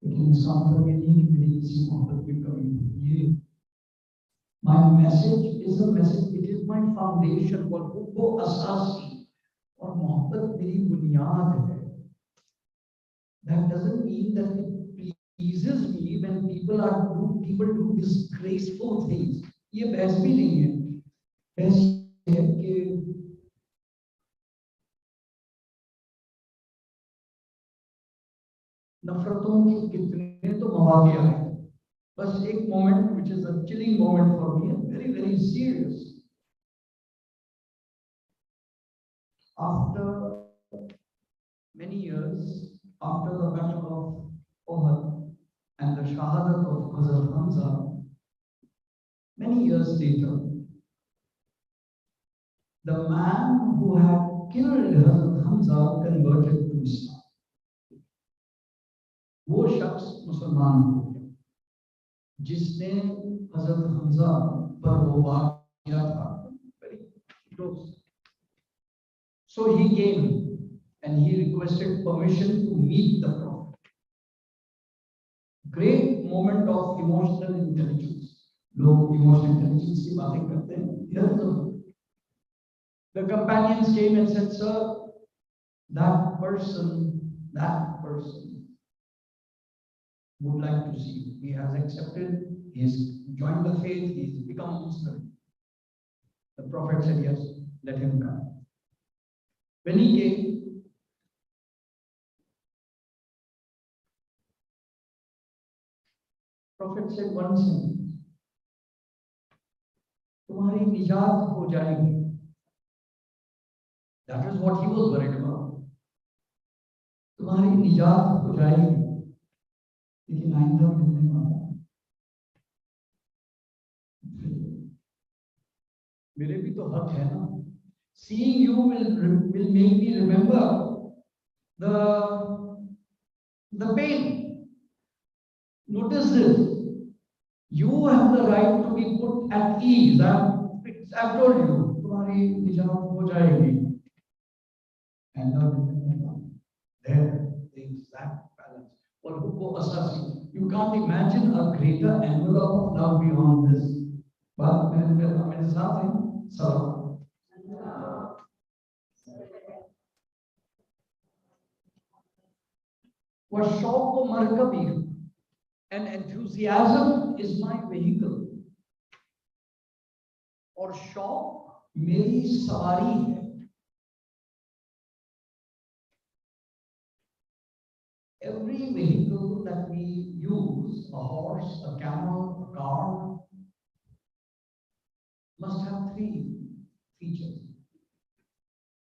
लेकिन इसका मतलब ये नहीं कि मेरी किसी मोहब्बत में कमी है। ये my message is a message, it is my foundation, वो असासी और मोहब्बत मेरी बुनियाद है। That doesn't mean that it pleases me when people do disgraceful things. ये बहस भी नहीं है। बहस ये है कि नफरतों के कितने तो मौके आए। बस एक moment which is a chilling moment for me, very very serious. After many years, after the battle of Uhud and the shahadat of Hazrat Hamza, many years later, the man who had killed Hazrat Hamza converted to Islam. वो शख्स मुसलमान हो गया जिसने हजरत हमजा पर वो वार किया था। Very close. So he came and he requested permission to meet the Prophet. Great moment of emotional intelligence. लोग emotional intelligence की बातें करते हैं। The companions came and said, "Sir, that person would like to see. He has accepted, he's joined the faith, he's become Muslim. The Prophet said, yes, let him come. When he came, Prophet said one sentence, तुम्हारी निजात हो जाएगी. That is what he was worried about. तुम्हारी निजात हो जाएगी, लेकिन आइंदा मिलने वाला मेरे भी तो हक है ना. Seeing you will make me remember the pain. Notice this. You have the right to be put at ease. I've told you, तुम्हारी निजात हो जाएगी. And now there, the exact balance. और वो असासी. You can't imagine a greater envelope of love beyond this. बात मेरे साथ है. सलाम. वशौक़ मरकबी, and enthusiasm is my vehicle. और शौक मेरी सवारी है. Every vehicle that we use, a horse, a camel, a car, must have three features.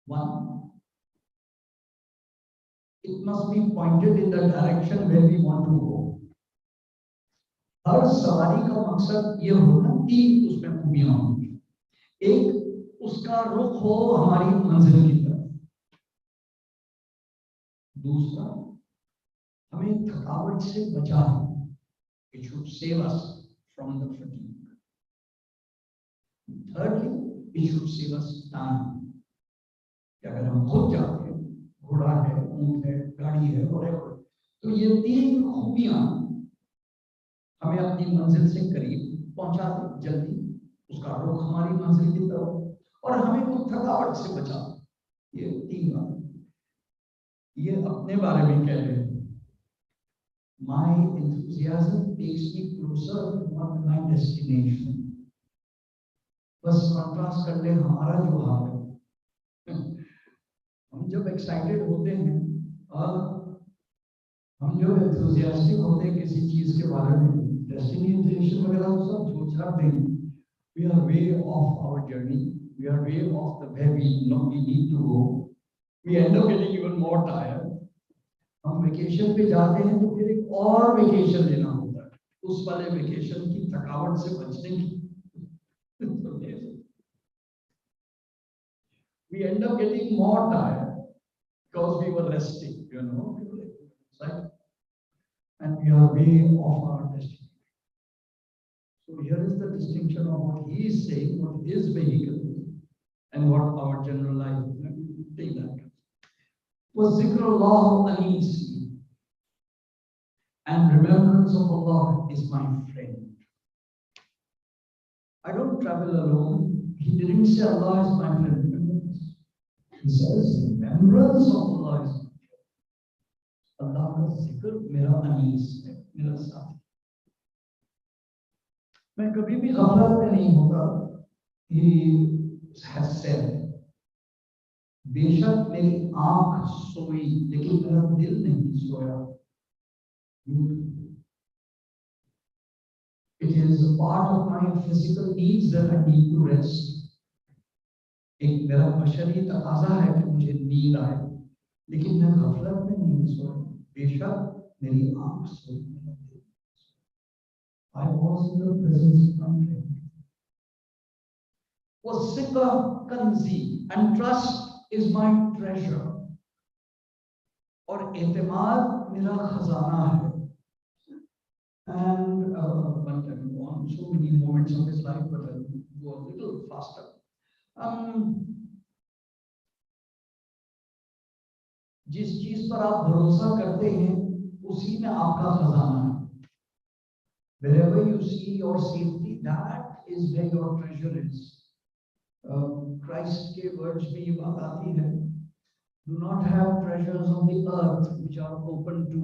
One, it must be pointed in the direction where we want to go. हर सवारी का मकसद ये होना, तीन उसमें खूबियां होंगी. एक, उसका रुख हो हमारी मंजिल की तरफ. दूसरा, हमें थकावट से बचाए. It should save us from the fatigue. Thirdly, it should save us time. कि अगर हम खुद जाते हैं, घोड़ा है, ऊंट है, गाड़ी है, whatever, तो ये तीन खूबियां हमें अपनी मंजिल से करीब पहुंचा दे, जल्दी उसका रुख हमारी मंजिल की तरफ, और हमें कुछ थकावट से बचा. ये तीन बात. ये अपने बारे में कह रहे हैं. My enthusiasm takes me closer to my destination. बस कंट्रास्ट कर ले हमारा जो हाल है. हम जब एक्साइटेड होते हैं और हम जो enthusiastic होते हैं किसी चीज के बारे में, destination वगैरह सब सोच रखते हैं. We are way off our journey. We are way off the where we need to go. We end up getting even more tired. हम वेकेशन पे जाते हैं तो फिर एक और वेकेशन लेना होता है, उस वाले वेकेशन की थकावट से बचने की. We end up getting more tired because we were resting, right? And we are way off our destination. So here is the distinction of what he is saying, what his vehicle is, and what our general life is. Let me take that. Was zikrullah anisi, and remembrance of Allah is my friend. I don't travel alone. He didn't say Allah is my friend. He says remembrance of Allah is my friend. Allah का जिक्र मेरा अनीस है, मेरा साथी. मैं कभी भी गफलत में नहीं होता. He has said, बेशक मेरी आंख सोई लेकिन मेरा दिल नहीं सोया. It is a part of my physical needs that I need to rest. एक मेरा बशरी तकाजा है कि मुझे नींद आए, लेकिन मैं गफलत में नहीं सोया. बेशक मेरी आंख सोई. I was in the presence of my friend. Was sikha kanzi, and trust is my treasure. और एतमाद मेरा खजाना है. And one can go on so many moments of his life, but I'll go a little faster. जिस चीज पर आप भरोसा करते हैं उसी में आपका खजाना है. Wherever you see your safety, that is where your treasure is. Christ के words में ये बात आती है. Do not have treasures on the earth which are open to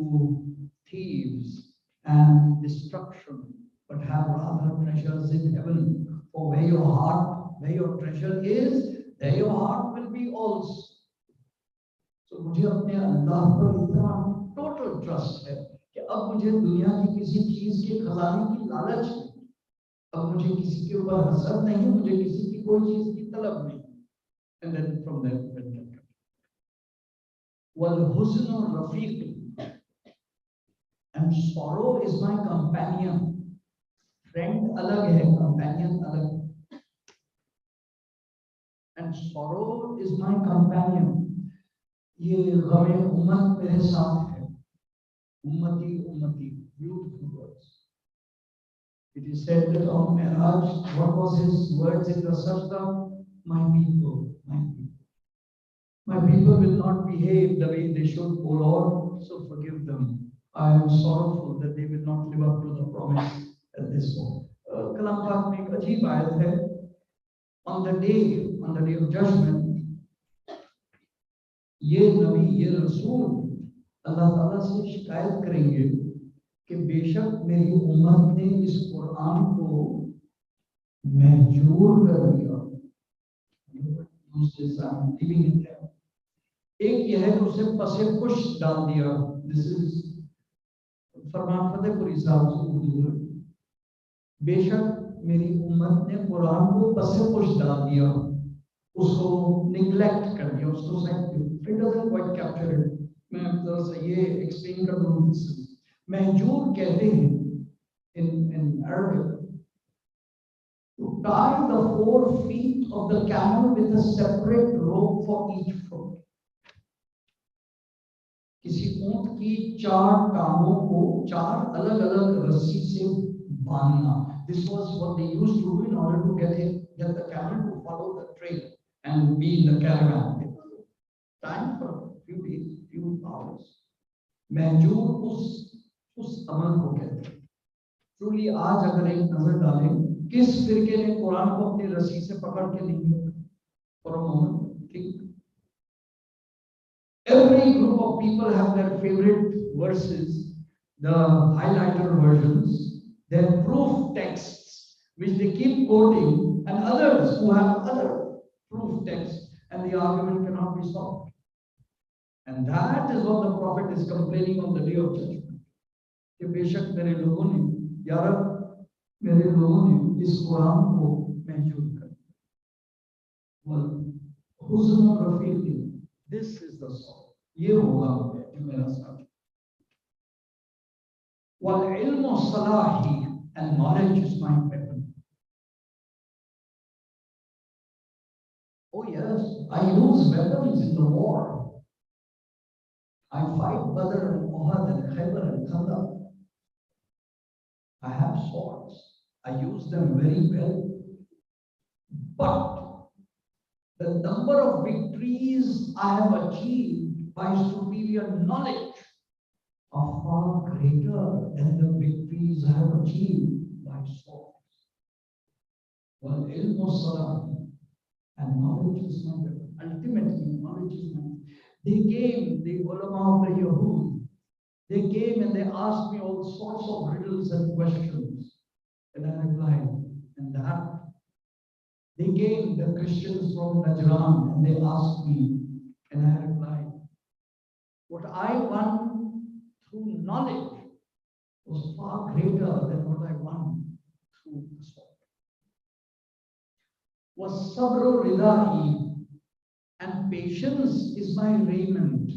thieves and destruction, but have rather treasures in heaven. For where your heart, where your treasure is, there your heart will be also. So मुझे अपने अल्लाह पर इतना total trust है कि अब मुझे दुनिया की किसी चीज के खजाने की लालच नहीं, अब मुझे किसी के ऊपर हसरत नहीं, मुझे किसी की कोई चीज की तलब नहीं. And then from there والحزن رفيق, and sorrow is my companion. Friend alag hai, companion alag. And sorrow is my companion. ये गमे उम्मत मेरे साथ है. Ummati, ummati, beautiful words. It is said that on Mi'raj, what was his words in the sajda? My people, my people. My people will not behave the way they should, O Lord, so forgive them. I am sorrowful that they will not live up to the promise at this point. Kalam Pak में एक अजीब आयत है. On the day of judgment, ये नबी, ये रसूल अल्लाह ताला से शिकायत करेंगे कि बेशक मेरी उम्मत ने इस कुरान को महजूर कर दिया. एक यह है कि उसे पसे पुश डाल दिया. दिस इज फरमान फतेहपुरी साहब से उर्दू है. बेशक मेरी उम्मत ने कुरान को पसे पुश डाल दिया, उसको निग्लेक्ट कर दिया, उसको it doesn't quite capture it. मैं जरा सा ये एक्सप्लेन कर दूं. महजूर कहते हैं in Arabic to tie the 4 feet of the camel with a separate rope for each foot. किसी ऊंट की 4 टांगों को 4 अलग-अलग रस्सी से बांधना. This was what they used to do in order to get the camel to follow the trail and be in the caravan. Time for a few days, few hours. Mahjoor उस अमल को कहते हैं. ट्रूली आज अगर एक नजर डालें किस फिरके ने कुरान को अपनी रस्सी से पकड़ के नहीं लिया. For a moment, think. Every group of people have their favorite verses, the highlighter versions, their proof texts, which they keep quoting, and others who have other proof texts, and the argument cannot be solved. And that is what the Prophet is complaining on the day of judgment. कि बेशक मेरे लोगों ने, यार मेरे लोगों ने इस कुरान को महजूर कर दिया. हुज़्न Rafiq, this is the song. ये होगा जो मेरा साथ. वल इल्मु सलाही, and knowledge is my weapon. Oh yes, I use weapons in the war. I fight Badr and Uhud and Khaybar and Khandaq. I have swords. I use them very well. But the number of victories I have achieved by superior knowledge are far greater than the victories I have achieved by swords. Well, ilmu salam, and knowledge is my weapon. Ultimately, knowledge is my weapon. They came, the ulama of the Yahud, they came and they asked me all sorts of riddles and questions, and I replied. And that they came, the Christians from Najran, and they asked me, and I replied. What I won through knowledge was far greater than what I won through the sword. Was sabru ridai, and patience is my raiment.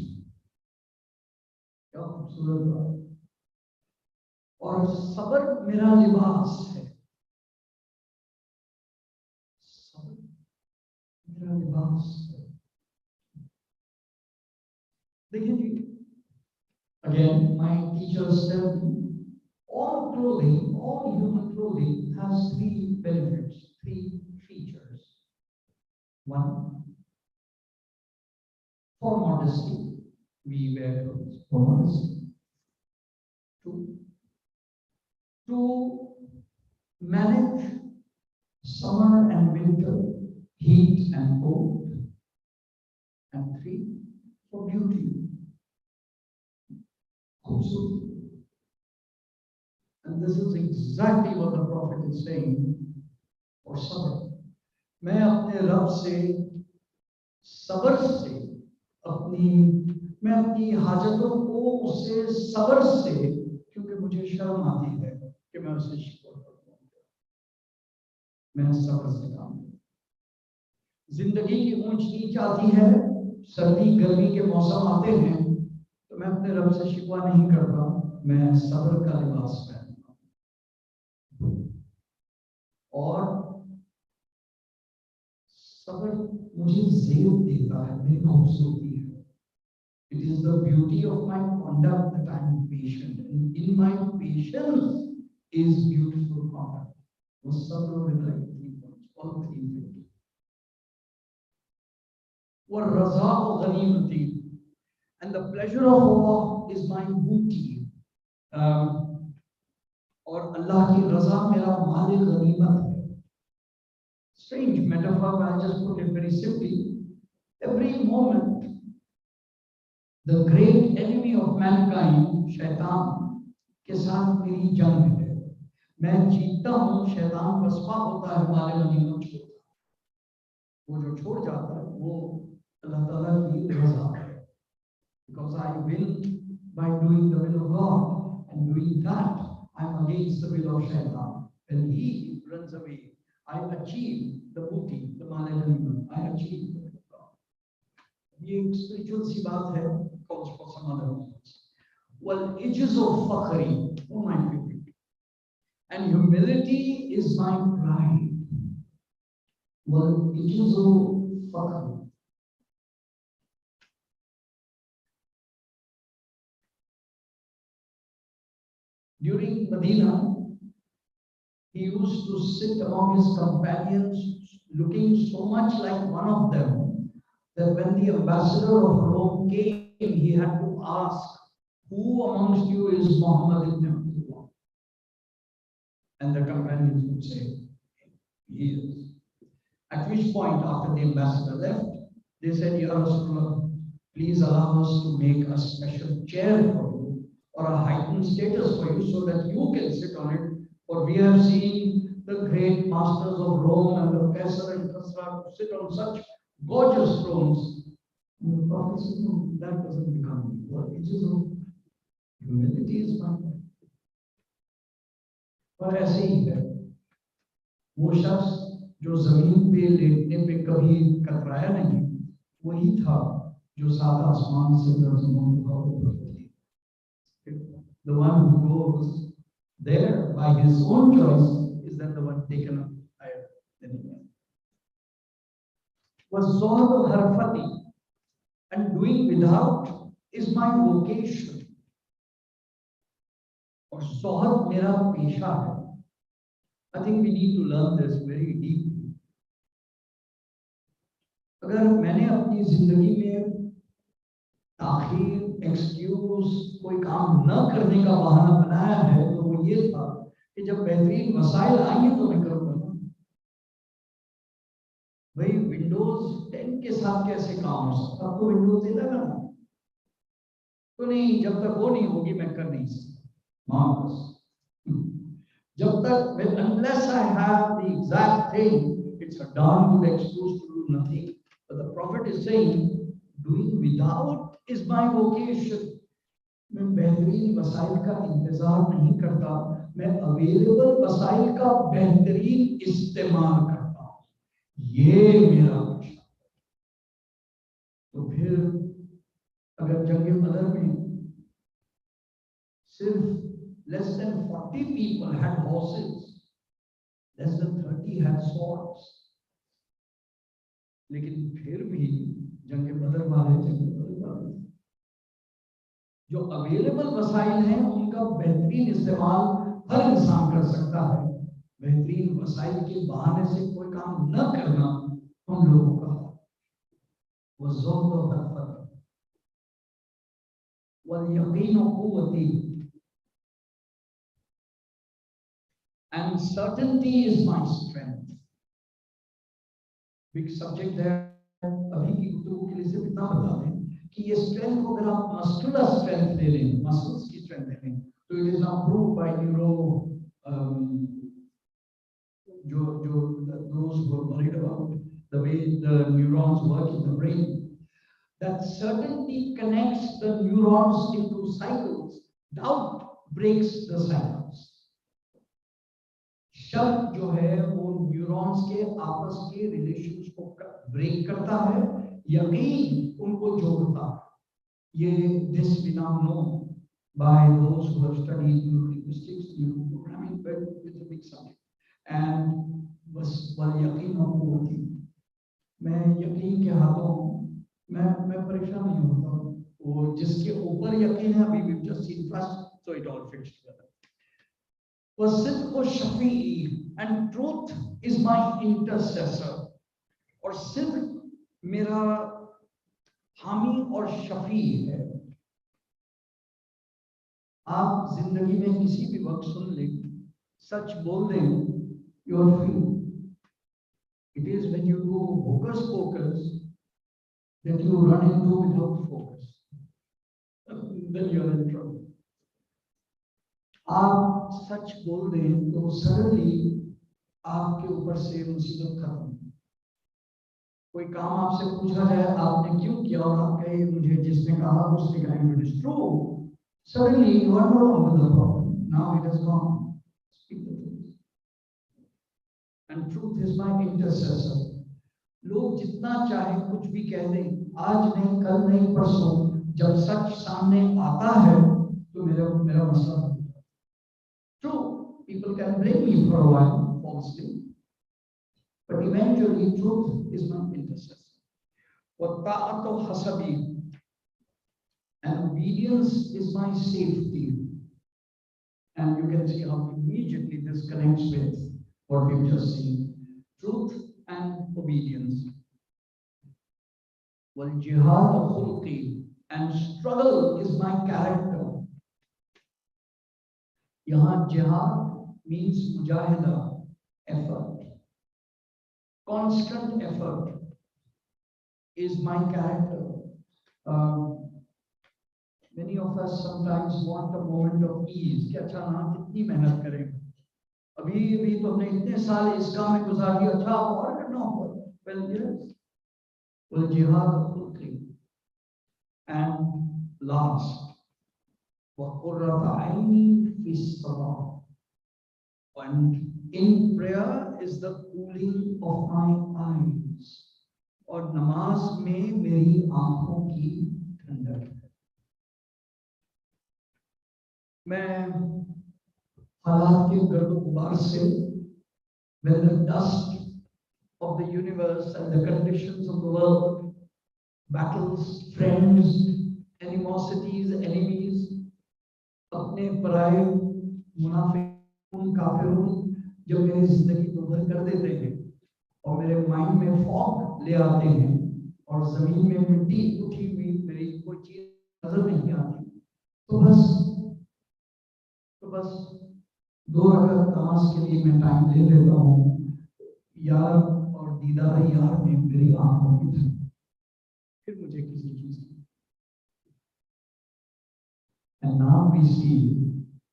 और सबर मेरा लिबास है. सबर मेरा लिबास है. देखिए जी, again my teachers tell me all clothing, all human clothing has 3 benefits, 3 features. 1, for modesty, we wear clothes for modesty. 2, to manage summer and winter, heat and cold. And 3, for beauty. Also, this is exactly what the Prophet is saying for sabr. मैं अपने रब से सब्र से मैं अपनी हाजतों को उससे सब्र से, क्योंकि मुझे शर्म आती है कि मैं उससे शिकवा करूं, मैं सब्र से काम करूं। जिंदगी की ऊंच नीच आती है, सर्दी गर्मी के मौसम आते हैं, तो मैं अपने रब से शिकवा नहीं करता, मैं सब्र का लिबास पहनता हूं। और सब्र मुझे ज़ेब देता है, मेरी खूबसूरती है। It is the beauty of my conduct that I am patient, and in my patience is beautiful conduct. वो सब्र with like 3 points, all 3 things. वो रज़ा व गनीमती, and the pleasure of Allah is my booty. और अल्लाह की रज़ा मेरा माल गनीमत है। Strange metaphor, but I just put it very simply. Every moment, the great enemy of mankind, शैतान के साथ मेरी जंग है। मैं जीतता हूँ, शैतान पसपा होता है, माले गनीमत छोड़ता है। वो जो छोड़ जाता है वो अल्लाह ताला की रज़ा है। Because I win by doing the will of God, and doing that, I am against the will of shaitan. When he runs away, I achieve the booty, the माले गनीमत, I achieve the will of God. ये एक spiritual सी बात है, calls for some other reasons. Well, ijiz of fakhri, oh my favorite, and humility is my pride. Well, ijiz of fakhri. During Medina, he used to sit among his companions, looking so much like one of them, that when the ambassador of Rome came, he had to ask, who amongst you is Muhammad ibn Abdullah? And the companions would say, he is. At which point, after the ambassador left, they said, Ya Rasulullah, please allow us to make a special chair for you, or a heightened status for you, so that you can sit on it. For we have seen the great masters of Rome and the Caesar and Kisra to sit on such gorgeous thrones. And the Prophet said, no, that doesn't become me. Well, it is humility is my point. और ऐसे ही है, वो शख्स जो जमीन पे लेटने पे कभी कतराया नहीं, वही था जो सात आसमान से The one who goes there by his own choice is then the one taken up higher than him. Was Zohar harfati, and doing without is my vocation. Or Zohar mera pesha hai. I think we need to learn this very deeply. अगर मैंने अपनी जिंदगी में ताखीर, excuse, कोई काम न करने का बहाना बनाया है, तो वो ये था कि जब बेहतरीन मसाइल आएंगे तो मैं करूंगा ना। भाई विंडोज 10 के साथ कैसे काम हो सकता? आपको विंडोज 11 तो नहीं, जब तक वो नहीं होगी मैं कर नहीं सकता। मार्क्स जब तक, unless I have the exact thing, it's a darn good excuse to do nothing. But the Prophet is saying, doing without is my vocation. मैं बेहतरीन वसाइल का इंतजार नहीं करता, मैं अवेलेबल वसाइल का बेहतरीन इस्तेमाल करता हूँ, ये मेरा पेशा। तो फिर अगर जंग बदर में सिर्फ less than 40 people had horses, less than 30 had swords, लेकिन फिर भी जंग बदर वाले जो अवेलेबल वसाइल हैं उनका बेहतरीन इस्तेमाल हर इंसान कर सकता है। बेहतरीन वसाइल के बहाने से कोई काम न करना हम लोगों का वो ज़ौक़ व हरफत वल यकीन व क़ुव्वती, and certainty is my strength. Big subject है, अभी की गुफ्तगू के लिए सिर्फ इतना बता दें कि ये स्ट्रेंथ को अगर आप मस्कुलर स्ट्रेंथ ले लें, मसल्स की स्ट्रेंथ ले लें, तो it is now proved bye neuro those who are worried about the way the neurons work in the brain, that certainty connects the neurons into cycles. Doubt breaks the cycles. शक जो है वो neurons के आपस के relations को break करता है, यकीन उनको जोड़ता है. ये this we now know by those who have studied neurolinguistics, neuroprogramming, but it's a big subject. And बस वह यकीन हमको होती. मैं यकीन के हाथों मैं परेशान नहीं होता. वो जिसके ऊपर यकीन है, अभी we've just seen trust, so it all fits together. वसित को Shafi, and truth is my intercessor. और सिद्क मेरा हामी और शफी है. आप जिंदगी में किसी भी वक्त सुन लें, सच बोल दें, you are free. It is when you do hocus pocus that you run into without focus. Then you are in trouble. आप सच बोल दें तो सडनली आपके ऊपर से मुसीबत खत्म. कोई काम आपसे पूछा जाए, आपने क्यों किया, और आप कहे मुझे जिसने कहा उसने कहा it is true. Suddenly you are no longer the problem. Now it has gone. Speak the truth. And truth is my intercessor. लोग जितना चाहे कुछ भी कह दें, आज नहीं, कल नहीं, परसों, जब सच सामने आता है तो मेरा मसला है. True, people can blame me for a while falsely, but eventually truth is my intercessor. وَالطَّاعَةُ حَسَبِي, and obedience is my safety. And you can see how immediately this connects with what we've just seen. Truth and obedience. وَالْجِهَادُ خُلْقِي, and struggle is my character. यहाँ jihad means mujahida, effort. Constant effort is my character. Many of us sometimes want a moment of ease. कि अच्छा ना कितनी मेहनत करें, अभी तो हमने इतने साल इस काम में गुजार दिया, अच्छा और करना होगा. Well, yes. Well, jihad khulqi. And last, وَقُرَّةَ عَيْنِي فِي الصَّلَاةِ, and in prayer is the cooling of my eyes. और नमाज में मेरी आंखों की ठंडक है. मैं हालात के गर्द गुबार से, when the dust of the universe and the conditions of the world, battles, friends, animosities, enemies, अपने पराये मुनाफिक काफिरों जो मेरी जिंदगी को भर कर देते हैं और मेरे माइंड में फॉग ले आते हैं और जमीन में मिट्टी उठी हुई मेरी कोई चीज नजर नहीं आती, तो बस 2 रकात नमाज के लिए मैं टाइम ले लेता हूँ. यार और दीदार यार में मेरी आंखों की ठंडक, फिर मुझे किसी चीज की. And now we see,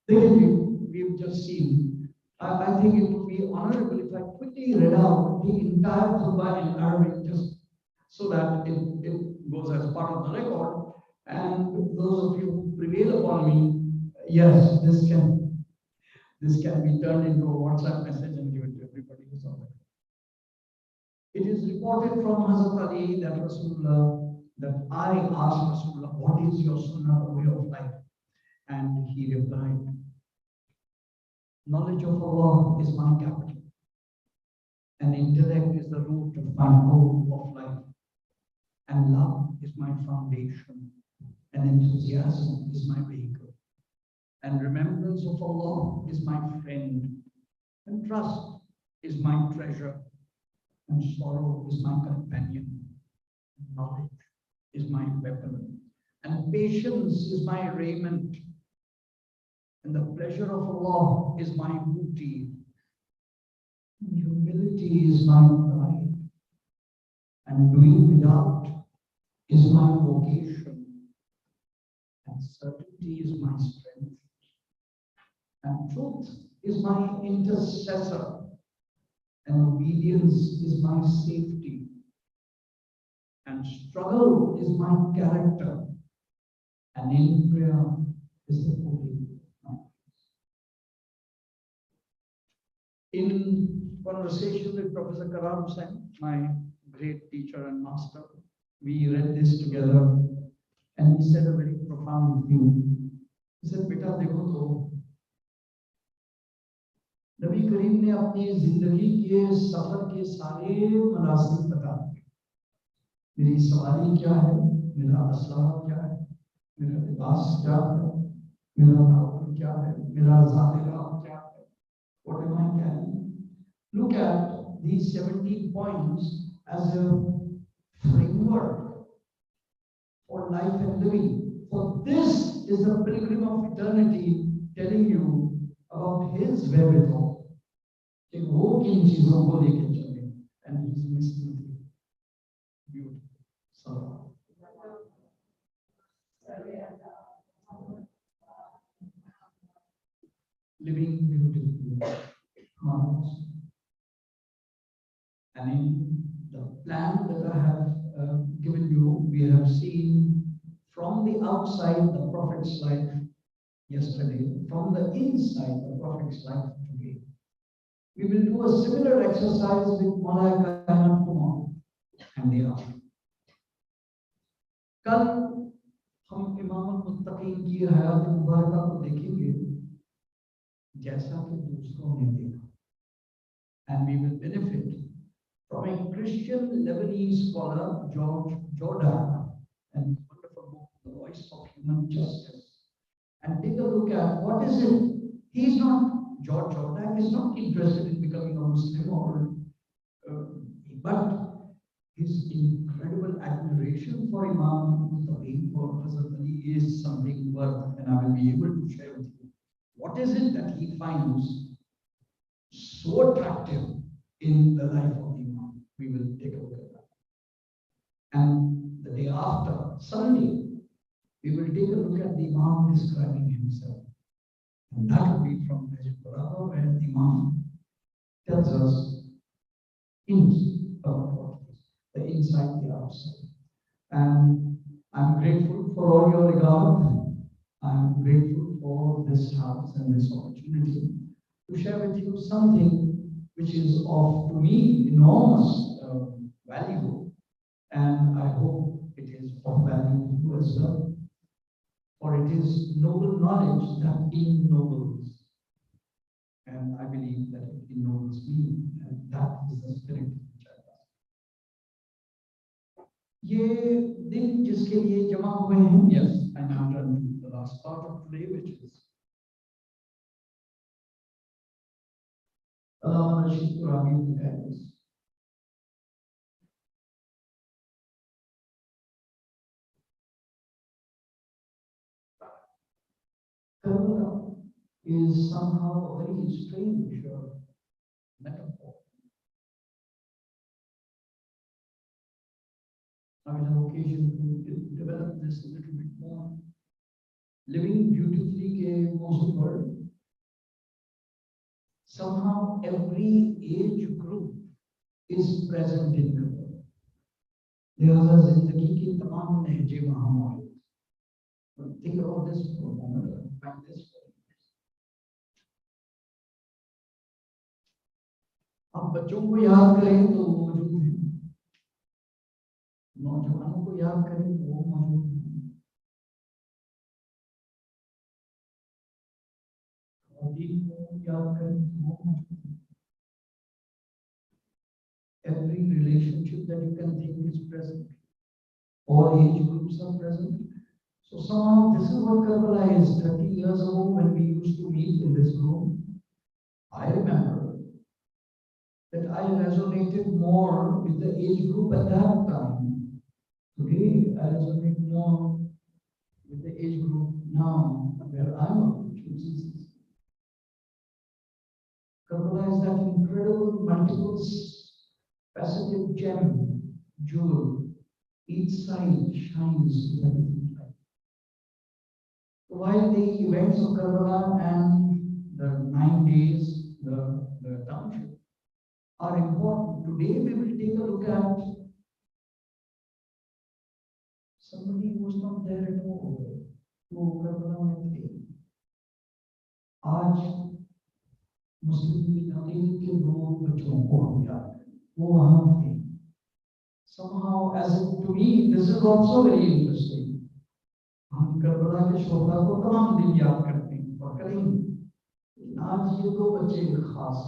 we've just seen, I think it would be honorable if I quickly read out the entire khutbah in Arabic, just so that it goes as part of the record. And those of you who prevail upon me, yes, this can be turned into a WhatsApp message and given to everybody who's on it. It is reported from Hazrat Ali that that I asked Rasulullah, what is your sunnah, the way of life? And he replied, knowledge of Allah is my capital, and intellect is the root of my goal of life, and love is my foundation, and enthusiasm is my vehicle, and remembrance of Allah is my friend, and trust is my treasure, and sorrow is my companion, and knowledge is my weapon, and patience is my raiment, and the pleasure of Allah is my booty, and humility is my pride, and doing without is my vocation, and certainty is my strength, and truth is my intercessor. and obedience is my safety, and struggle is my character, and in prayer is the holy. In conversation with Professor Karam Hussain, my great teacher and master, we read this together, and he said a very profound thing. He said, "Beta, देखो तो नबी करीम ने अपनी जिंदगी के सफर के सारे मनासिब बता दिए। मेरी सवारी क्या है, मेरा असला क्या है, मेरा लिबास क्या है, मेरा नाम क्या है, मेरा ज़ाहिरा क्या है, what am I carrying?" Look at these 17 points as a framework for life and living. For this is the pilgrim of eternity telling you about his wherewithal. कि वो किन चीजों को लेकर चले, and he's missing it. Beautiful. So, living beautifully. And in the plan that I have given you, we have seen from the outside the prophet's life yesterday, from the inside the prophet's life today. We will do a similar exercise with Malaika and tomorrow and the after. कल हम इमाम मुत्तकीन की हयात मुबारका को देखेंगे जैसा कि दूसरों ने देखा, and we will benefit from a Christian Lebanese scholar, George Jordan, and wonderful book, The Voice of Human Justice, and take a look at what is it. George Jordan is not interested in becoming a Muslim, but his incredible admiration for Imam Muttaqin, for Hazrat Ali, is something worth, and I will be able to share with you. What is it that he finds so attractive in the life of the Imam? We will take a look at that. And the day after, Sunday, we will take a look at the Imam describing himself. And that will be from Najib Baraba, where the Imam tells us hints about what it is, the inside, the outside. And I'm grateful for all your regard. I'm grateful for this house and this opportunity to share with you something which is of, to me, enormous value. And I hope it is of value to you as well. For it is noble knowledge that ennobles. And I believe that it ennobles me, and that is the spirit which I love. ये दिन जिसके लिए जमा हुए हैं, yes, I now turn to the last part of today, which is Allama Rashid Turabi guidance. Karbala is somehow a very strange metaphor. I will have occasion to develop this a little bit more. Living beautifully ke most word. Somehow every age group is present in Karbala. लिहाजा जिंदगी की तमाम लहजे वहाँ मौजूद. Think about this for a moment. Find this for you. आप बच्चों को याद करें तो वो मौजूद हैं, नौजवानों को याद करें तो वो मौजूद हैं, खवातीन को याद करें तो वो मौजूद हैं. Every relationship that you can think is present. All age groups are present. So somehow this is what Karbala is. 30 years ago when we used to meet in this room, I remember that I resonated more with the age group at that time. Today I resonate more with the age group now where I'm approaching. Karbala is that incredible multiple faceted gem, jewel. Each side shines with a different light. While the events of Karbala and the 9 days, the township, are today we will take a look at somebody who was not there at all. वो Karbala में थे। आज मुस्लिम league के लोग बच्चों को हम याद करें, वो वहां थे। Somehow, as to me, this is also very interesting. हम करबला के शोहदा को तमाम दिन याद करते हैं और करेंगे। आज ये दो बच्चे खास,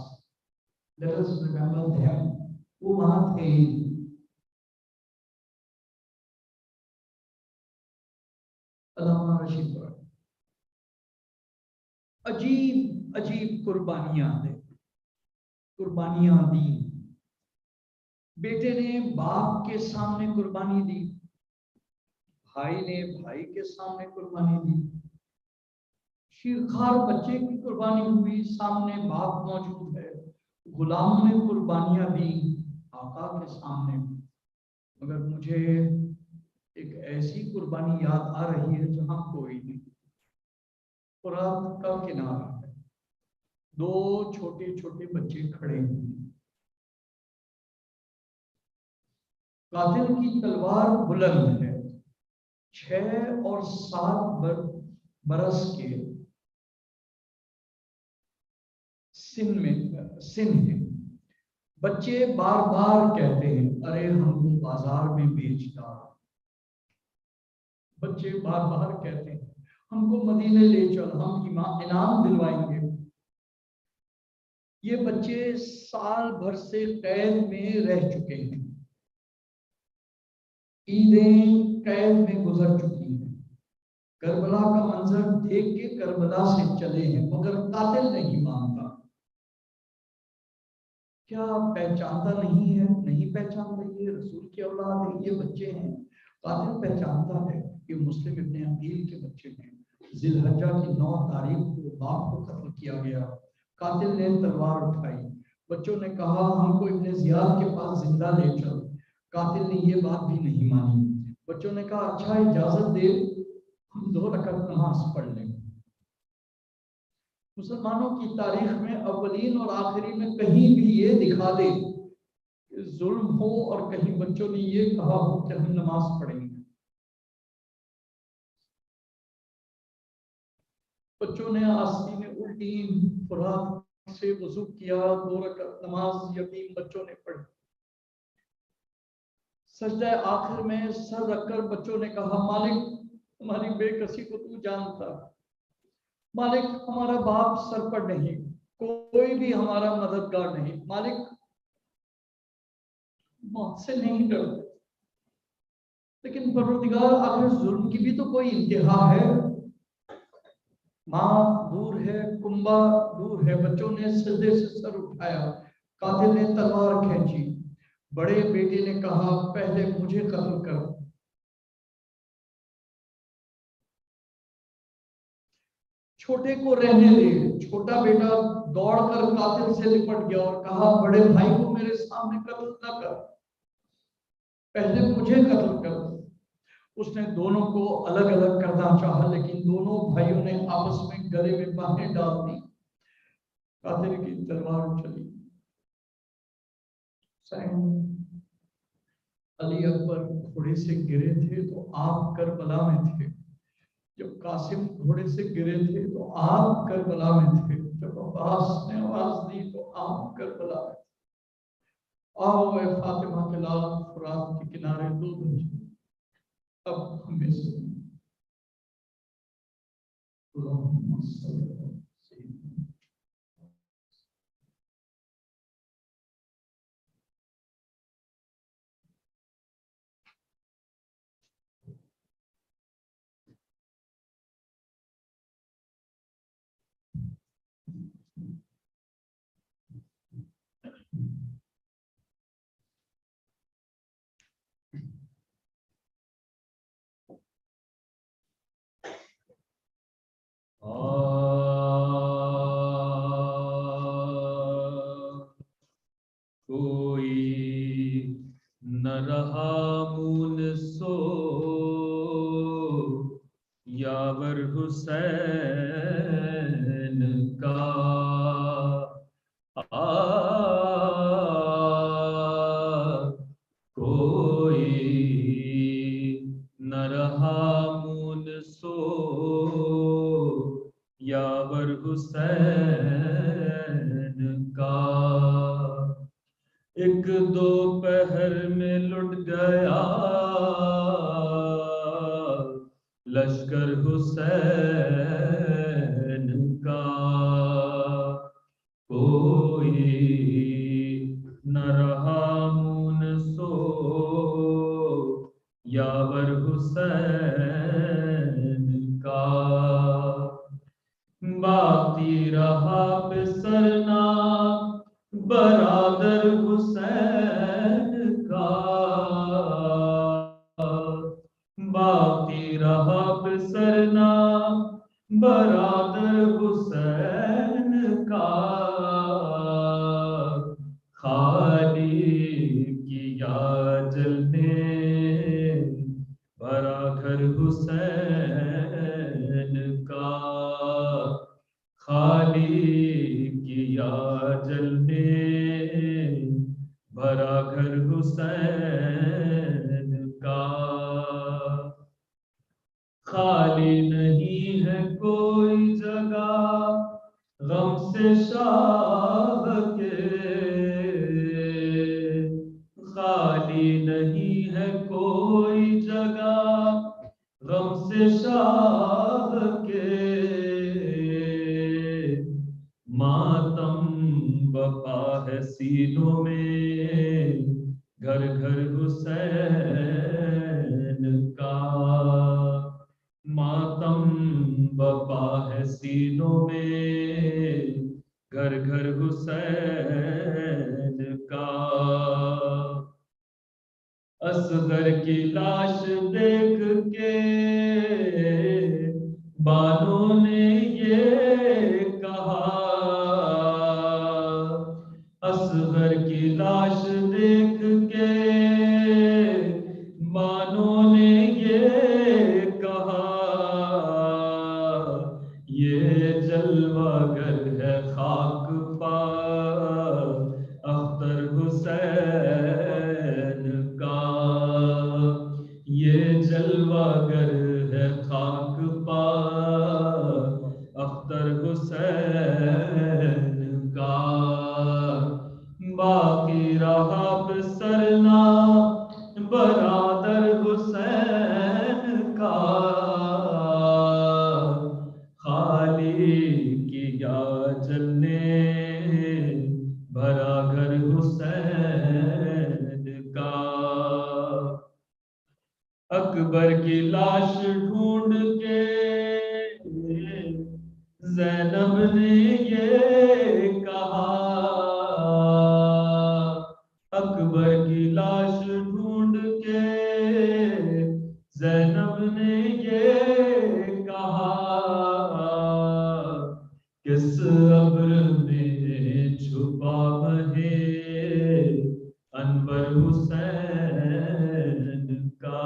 let us remember them. वो वहां थे। अल्लामा रशीद पर अजीब अजीब कुर्बानियां दी। बेटे ने बाप के सामने कुर्बानी दी, भाई ने भाई के सामने कुर्बानी दी, शीरखार बच्चे की कुर्बानी हुई, सामने बाप मौजूद है, गुलामों ने कुर्बानियां दी आका के सामने। मगर मुझे एक ऐसी कुर्बानी याद आ रही है जहां कोई नहीं, फुरात का किनारा है, दो छोटे छोटे बच्चे खड़े हैं, कातिल की तलवार बुलंद है, 6 और 7 बरस के सिन है। बच्चे बार बार कहते हैं, अरे हमको बाजार में बेच डाल। बच्चे बार बार कहते हैं, हमको मदीने ले चल, हम इनाम दिलवाएंगे। ये बच्चे साल भर से कैद में रह चुके हैं, ईदें कैद में गुजर चुकी हैं, करबला का मंजर देख के करबला से चले हैं, मगर कातिल नहीं मानता। क्या पहचानता नहीं है? नहीं पहचानता, ये रसूल की औलाद है, ये बच्चे हैं। कातिल पहचानता है, ये मुस्लिम इब्ने अकील के बच्चे हैं। जिलहज्जा की 9 तारीख को बाप को कत्ल किया गया, कातिल ने तलवार उठाई, बच्चों ने कहा हमको इब्ने जियाद के पास जिंदा ले चल। कातिल ने ये बात भी नहीं मानी। बच्चों ने कहा अच्छा इजाजत दे, हम 2 रकात नमाज पढ़ लें। मुसलमानों की तारीख में अव्वलीन और आखिरी में कहीं भी ये दिखा दे जुल्म हो और कहीं बच्चों ने ये कहा हो कि हम नमाज पढ़ेंगे। बच्चों ने आस्तीन उल्टी फुरात से वजू किया, 2 रकात नमाज यतीम बच्चों ने पढ़ी। सजदा आखिर में सर रखकर बच्चों ने कहा मालिक हमारी बेकसी को तू जानता, मालिक हमारा बाप सर पर नहीं, कोई भी हमारा मददगार नहीं, मालिक मौत से नहीं डरते, लेकिन परवरदिगार आखिर जुल्म की भी तो कोई इंतहा है। माँ दूर है, कुंबा दूर है। बच्चों ने सजदे से सर उठाया, कातिल ने तलवार खींची। बड़े बेटे ने कहा पहले मुझे कत्ल कर। छोटे को रहने दे। छोटा बेटा दौड़कर कातिल से लिपट गया और कहा बड़े भाई को मेरे सामने कत्ल न कर, पहले मुझे कत्ल कर। उसने दोनों को अलग अलग करना चाहा, लेकिन दोनों भाइयों ने आपस में गले में बाहें डाल दी। कातिल की तलवार चली। अली अकबर घोड़े से गिरे थे तो आप करबला में थे, जब कासिम घोड़े से गिरे थे तो आप करबला में थे, जब अब्बास ने आवाज दी तो आप करबला में थे। आओ फातिमा के लाल फुरात के किनारे 2 बच्चे अब हमें से कोई न रहा मून सो यावर हुसैन का। दोपहर में लुट गया लश्कर हुसैन का, कोई न रहा मुन सो यावर हुसैन का। बाती रहा बिसरना बरादर हुसैन का, बाती रहा बिसरना बरादर हुसैन का। खाली किया जलने भरा घर हुसैन का, खाली किया जलने भरा घर हुसैन का। खाली नहीं है कोई जगह गम से शाह के, खाली नहीं है कोई जगह गम से शाह के। मातम बपा है सीनों में घर घर हुसैन का, मातम बपा है सीनों में घर घर हुसैन का। असगर की लाश देख के बानों ने ये कहा, असगर की लाश देख के बानों ने ये कहा, ये जलवागर है खाक पा अख्तर हुसैन का, ये जलवागर है खाक पा अख्तर हुसैन का। बाकी रहा बिसरना बरादर हुसैन का, खाली किया जलने भरा घर हुसैन का। अकबर की लाश ढूंढ के ज़ैनब ने ये कहा, अकबर की लाश ढूंढ के ज़ैनब ने ये कहा, किस अब्र में छुपा है अनवर हुसैन का,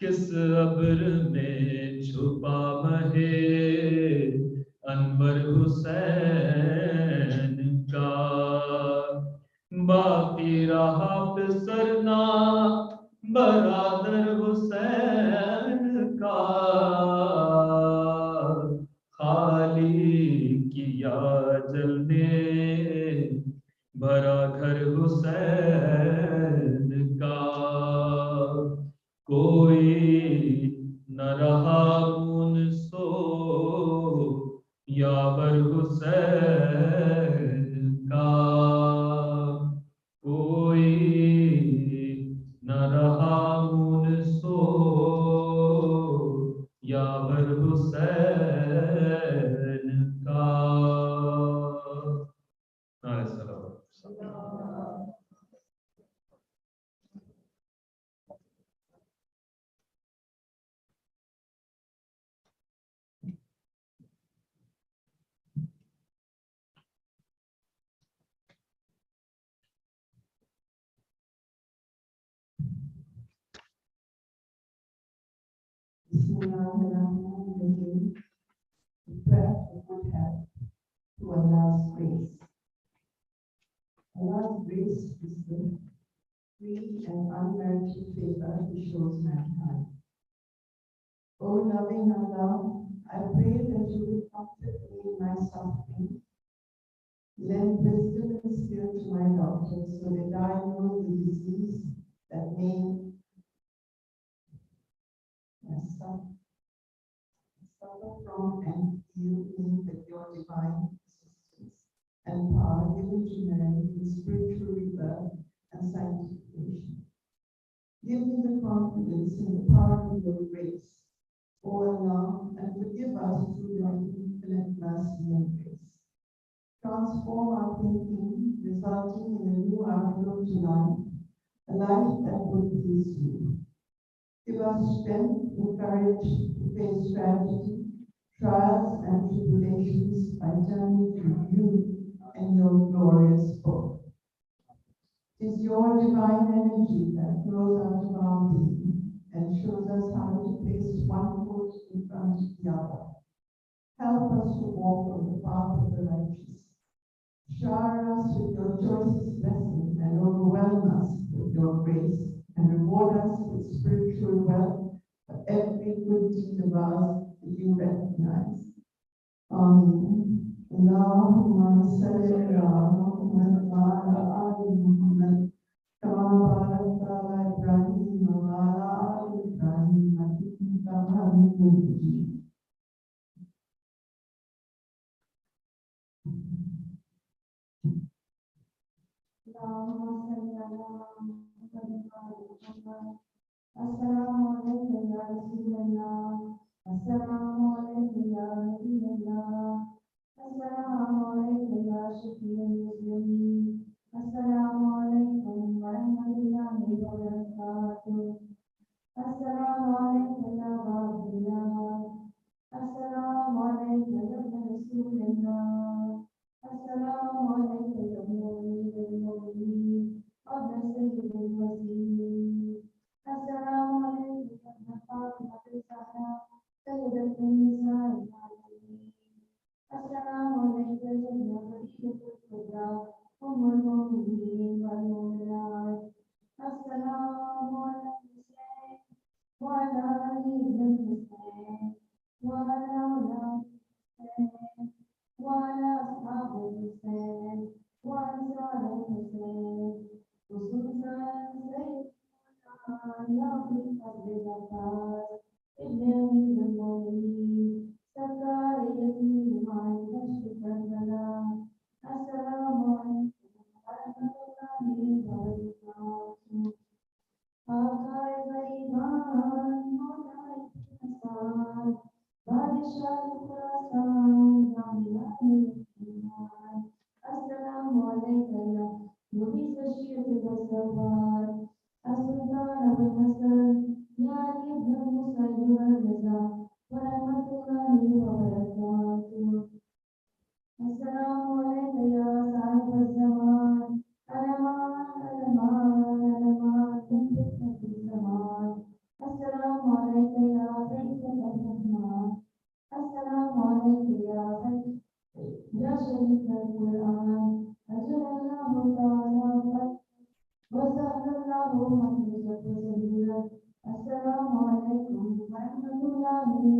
किस अब्र में छुपा है अनवर हुसैन का। बाकी रहा बिसरना बरादर हुसैन का, खाली किया जलने भरा घर हुसैन का। कोई न रहा मुन सो यावर हुसैन का, कोई न रहा मुन सो यावर हुसैन का। नारे सलावत। Bismillahirrahmanirrahim. Prayer for good health to Allah's grace. Allah's grace is the free and unmerited favor He shows mankind. O loving Allah, I pray that you will comfort me in my suffering, Lend wisdom and skill to my doctors so they diagnose the disease that may suffer from and heal me with your divine assistance and power given to man in spiritual rebirth and sanctification. Give me the confidence in the power of your grace, O Allah, and forgive us through your infinite mercy and grace. Transform our thinking, resulting in a new outlook to life, a life that would please you. Give us strength and courage to face tragedy, trials, and tribulations by turning to you and your glorious book. It is your divine energy that flows out of our being and shows us how to place one foot in front of the other. Help us to walk on the path of the righteous. Shower us with your choicest blessings and overwhelm us with your grace and reward us with spiritual wealth for every good deed of ours that you recognize. Amen. Allahumma salli ala Muhammad wa ala ali Muhammad kama barakta ala Ibrahim wa ala ali Ibrahim innaka Hamidum Majid. Assalamualaikum ya Rasulullah. Assalamualaikum ya Nabiullah. Assalamualaikum ya Syafi'ul Muslimin. Assalamualaikum warahmatullahi wabarakatuh. Assalamualaikum ya Rasulullah. Assalamualaikum ya Rasulullah. Assalamualaikum ya mu'minin. Abna sayyidul wasiyin. Assalamualaikum warahmatullahi wabarakatuh. Sayyidatul nisa'il alamin. Assalamualaikum ya Khadijatul Kubra. Ummul mu'minin wal mu'minat. Assalamualaikum wa ala alihi Husain wa ala auladi Husain wa ala ashabi Husain wa ansar Husain. Khususan Sayyidina Ya Abdul Abbas Ibn al-Mu'minin Sakariyati Ma'al Bashir Karbala. Assalamualaikum warahmatullahi wabarakatuh. Akai Baiman Maulai Hasan Badishah Khurasan Jamilani Iman. Assalamualaikum ya Nabi Bashir Basabar As-Sultan Abu Hasan Ya Ali ibn Musa al-Raza warahmatullahi wabarakatuh. Assalamualaikum ya sahib az-zaman alaman fitnatul zaman. Assalamualaikum ya Sayyidul Rahman. Assalamualaikum ya Sayyid ya Syarif al-Quran. Ajalallahu ta'ala wa sallallahu alaihi wa sallam. Assalamualaikum warahmatullahi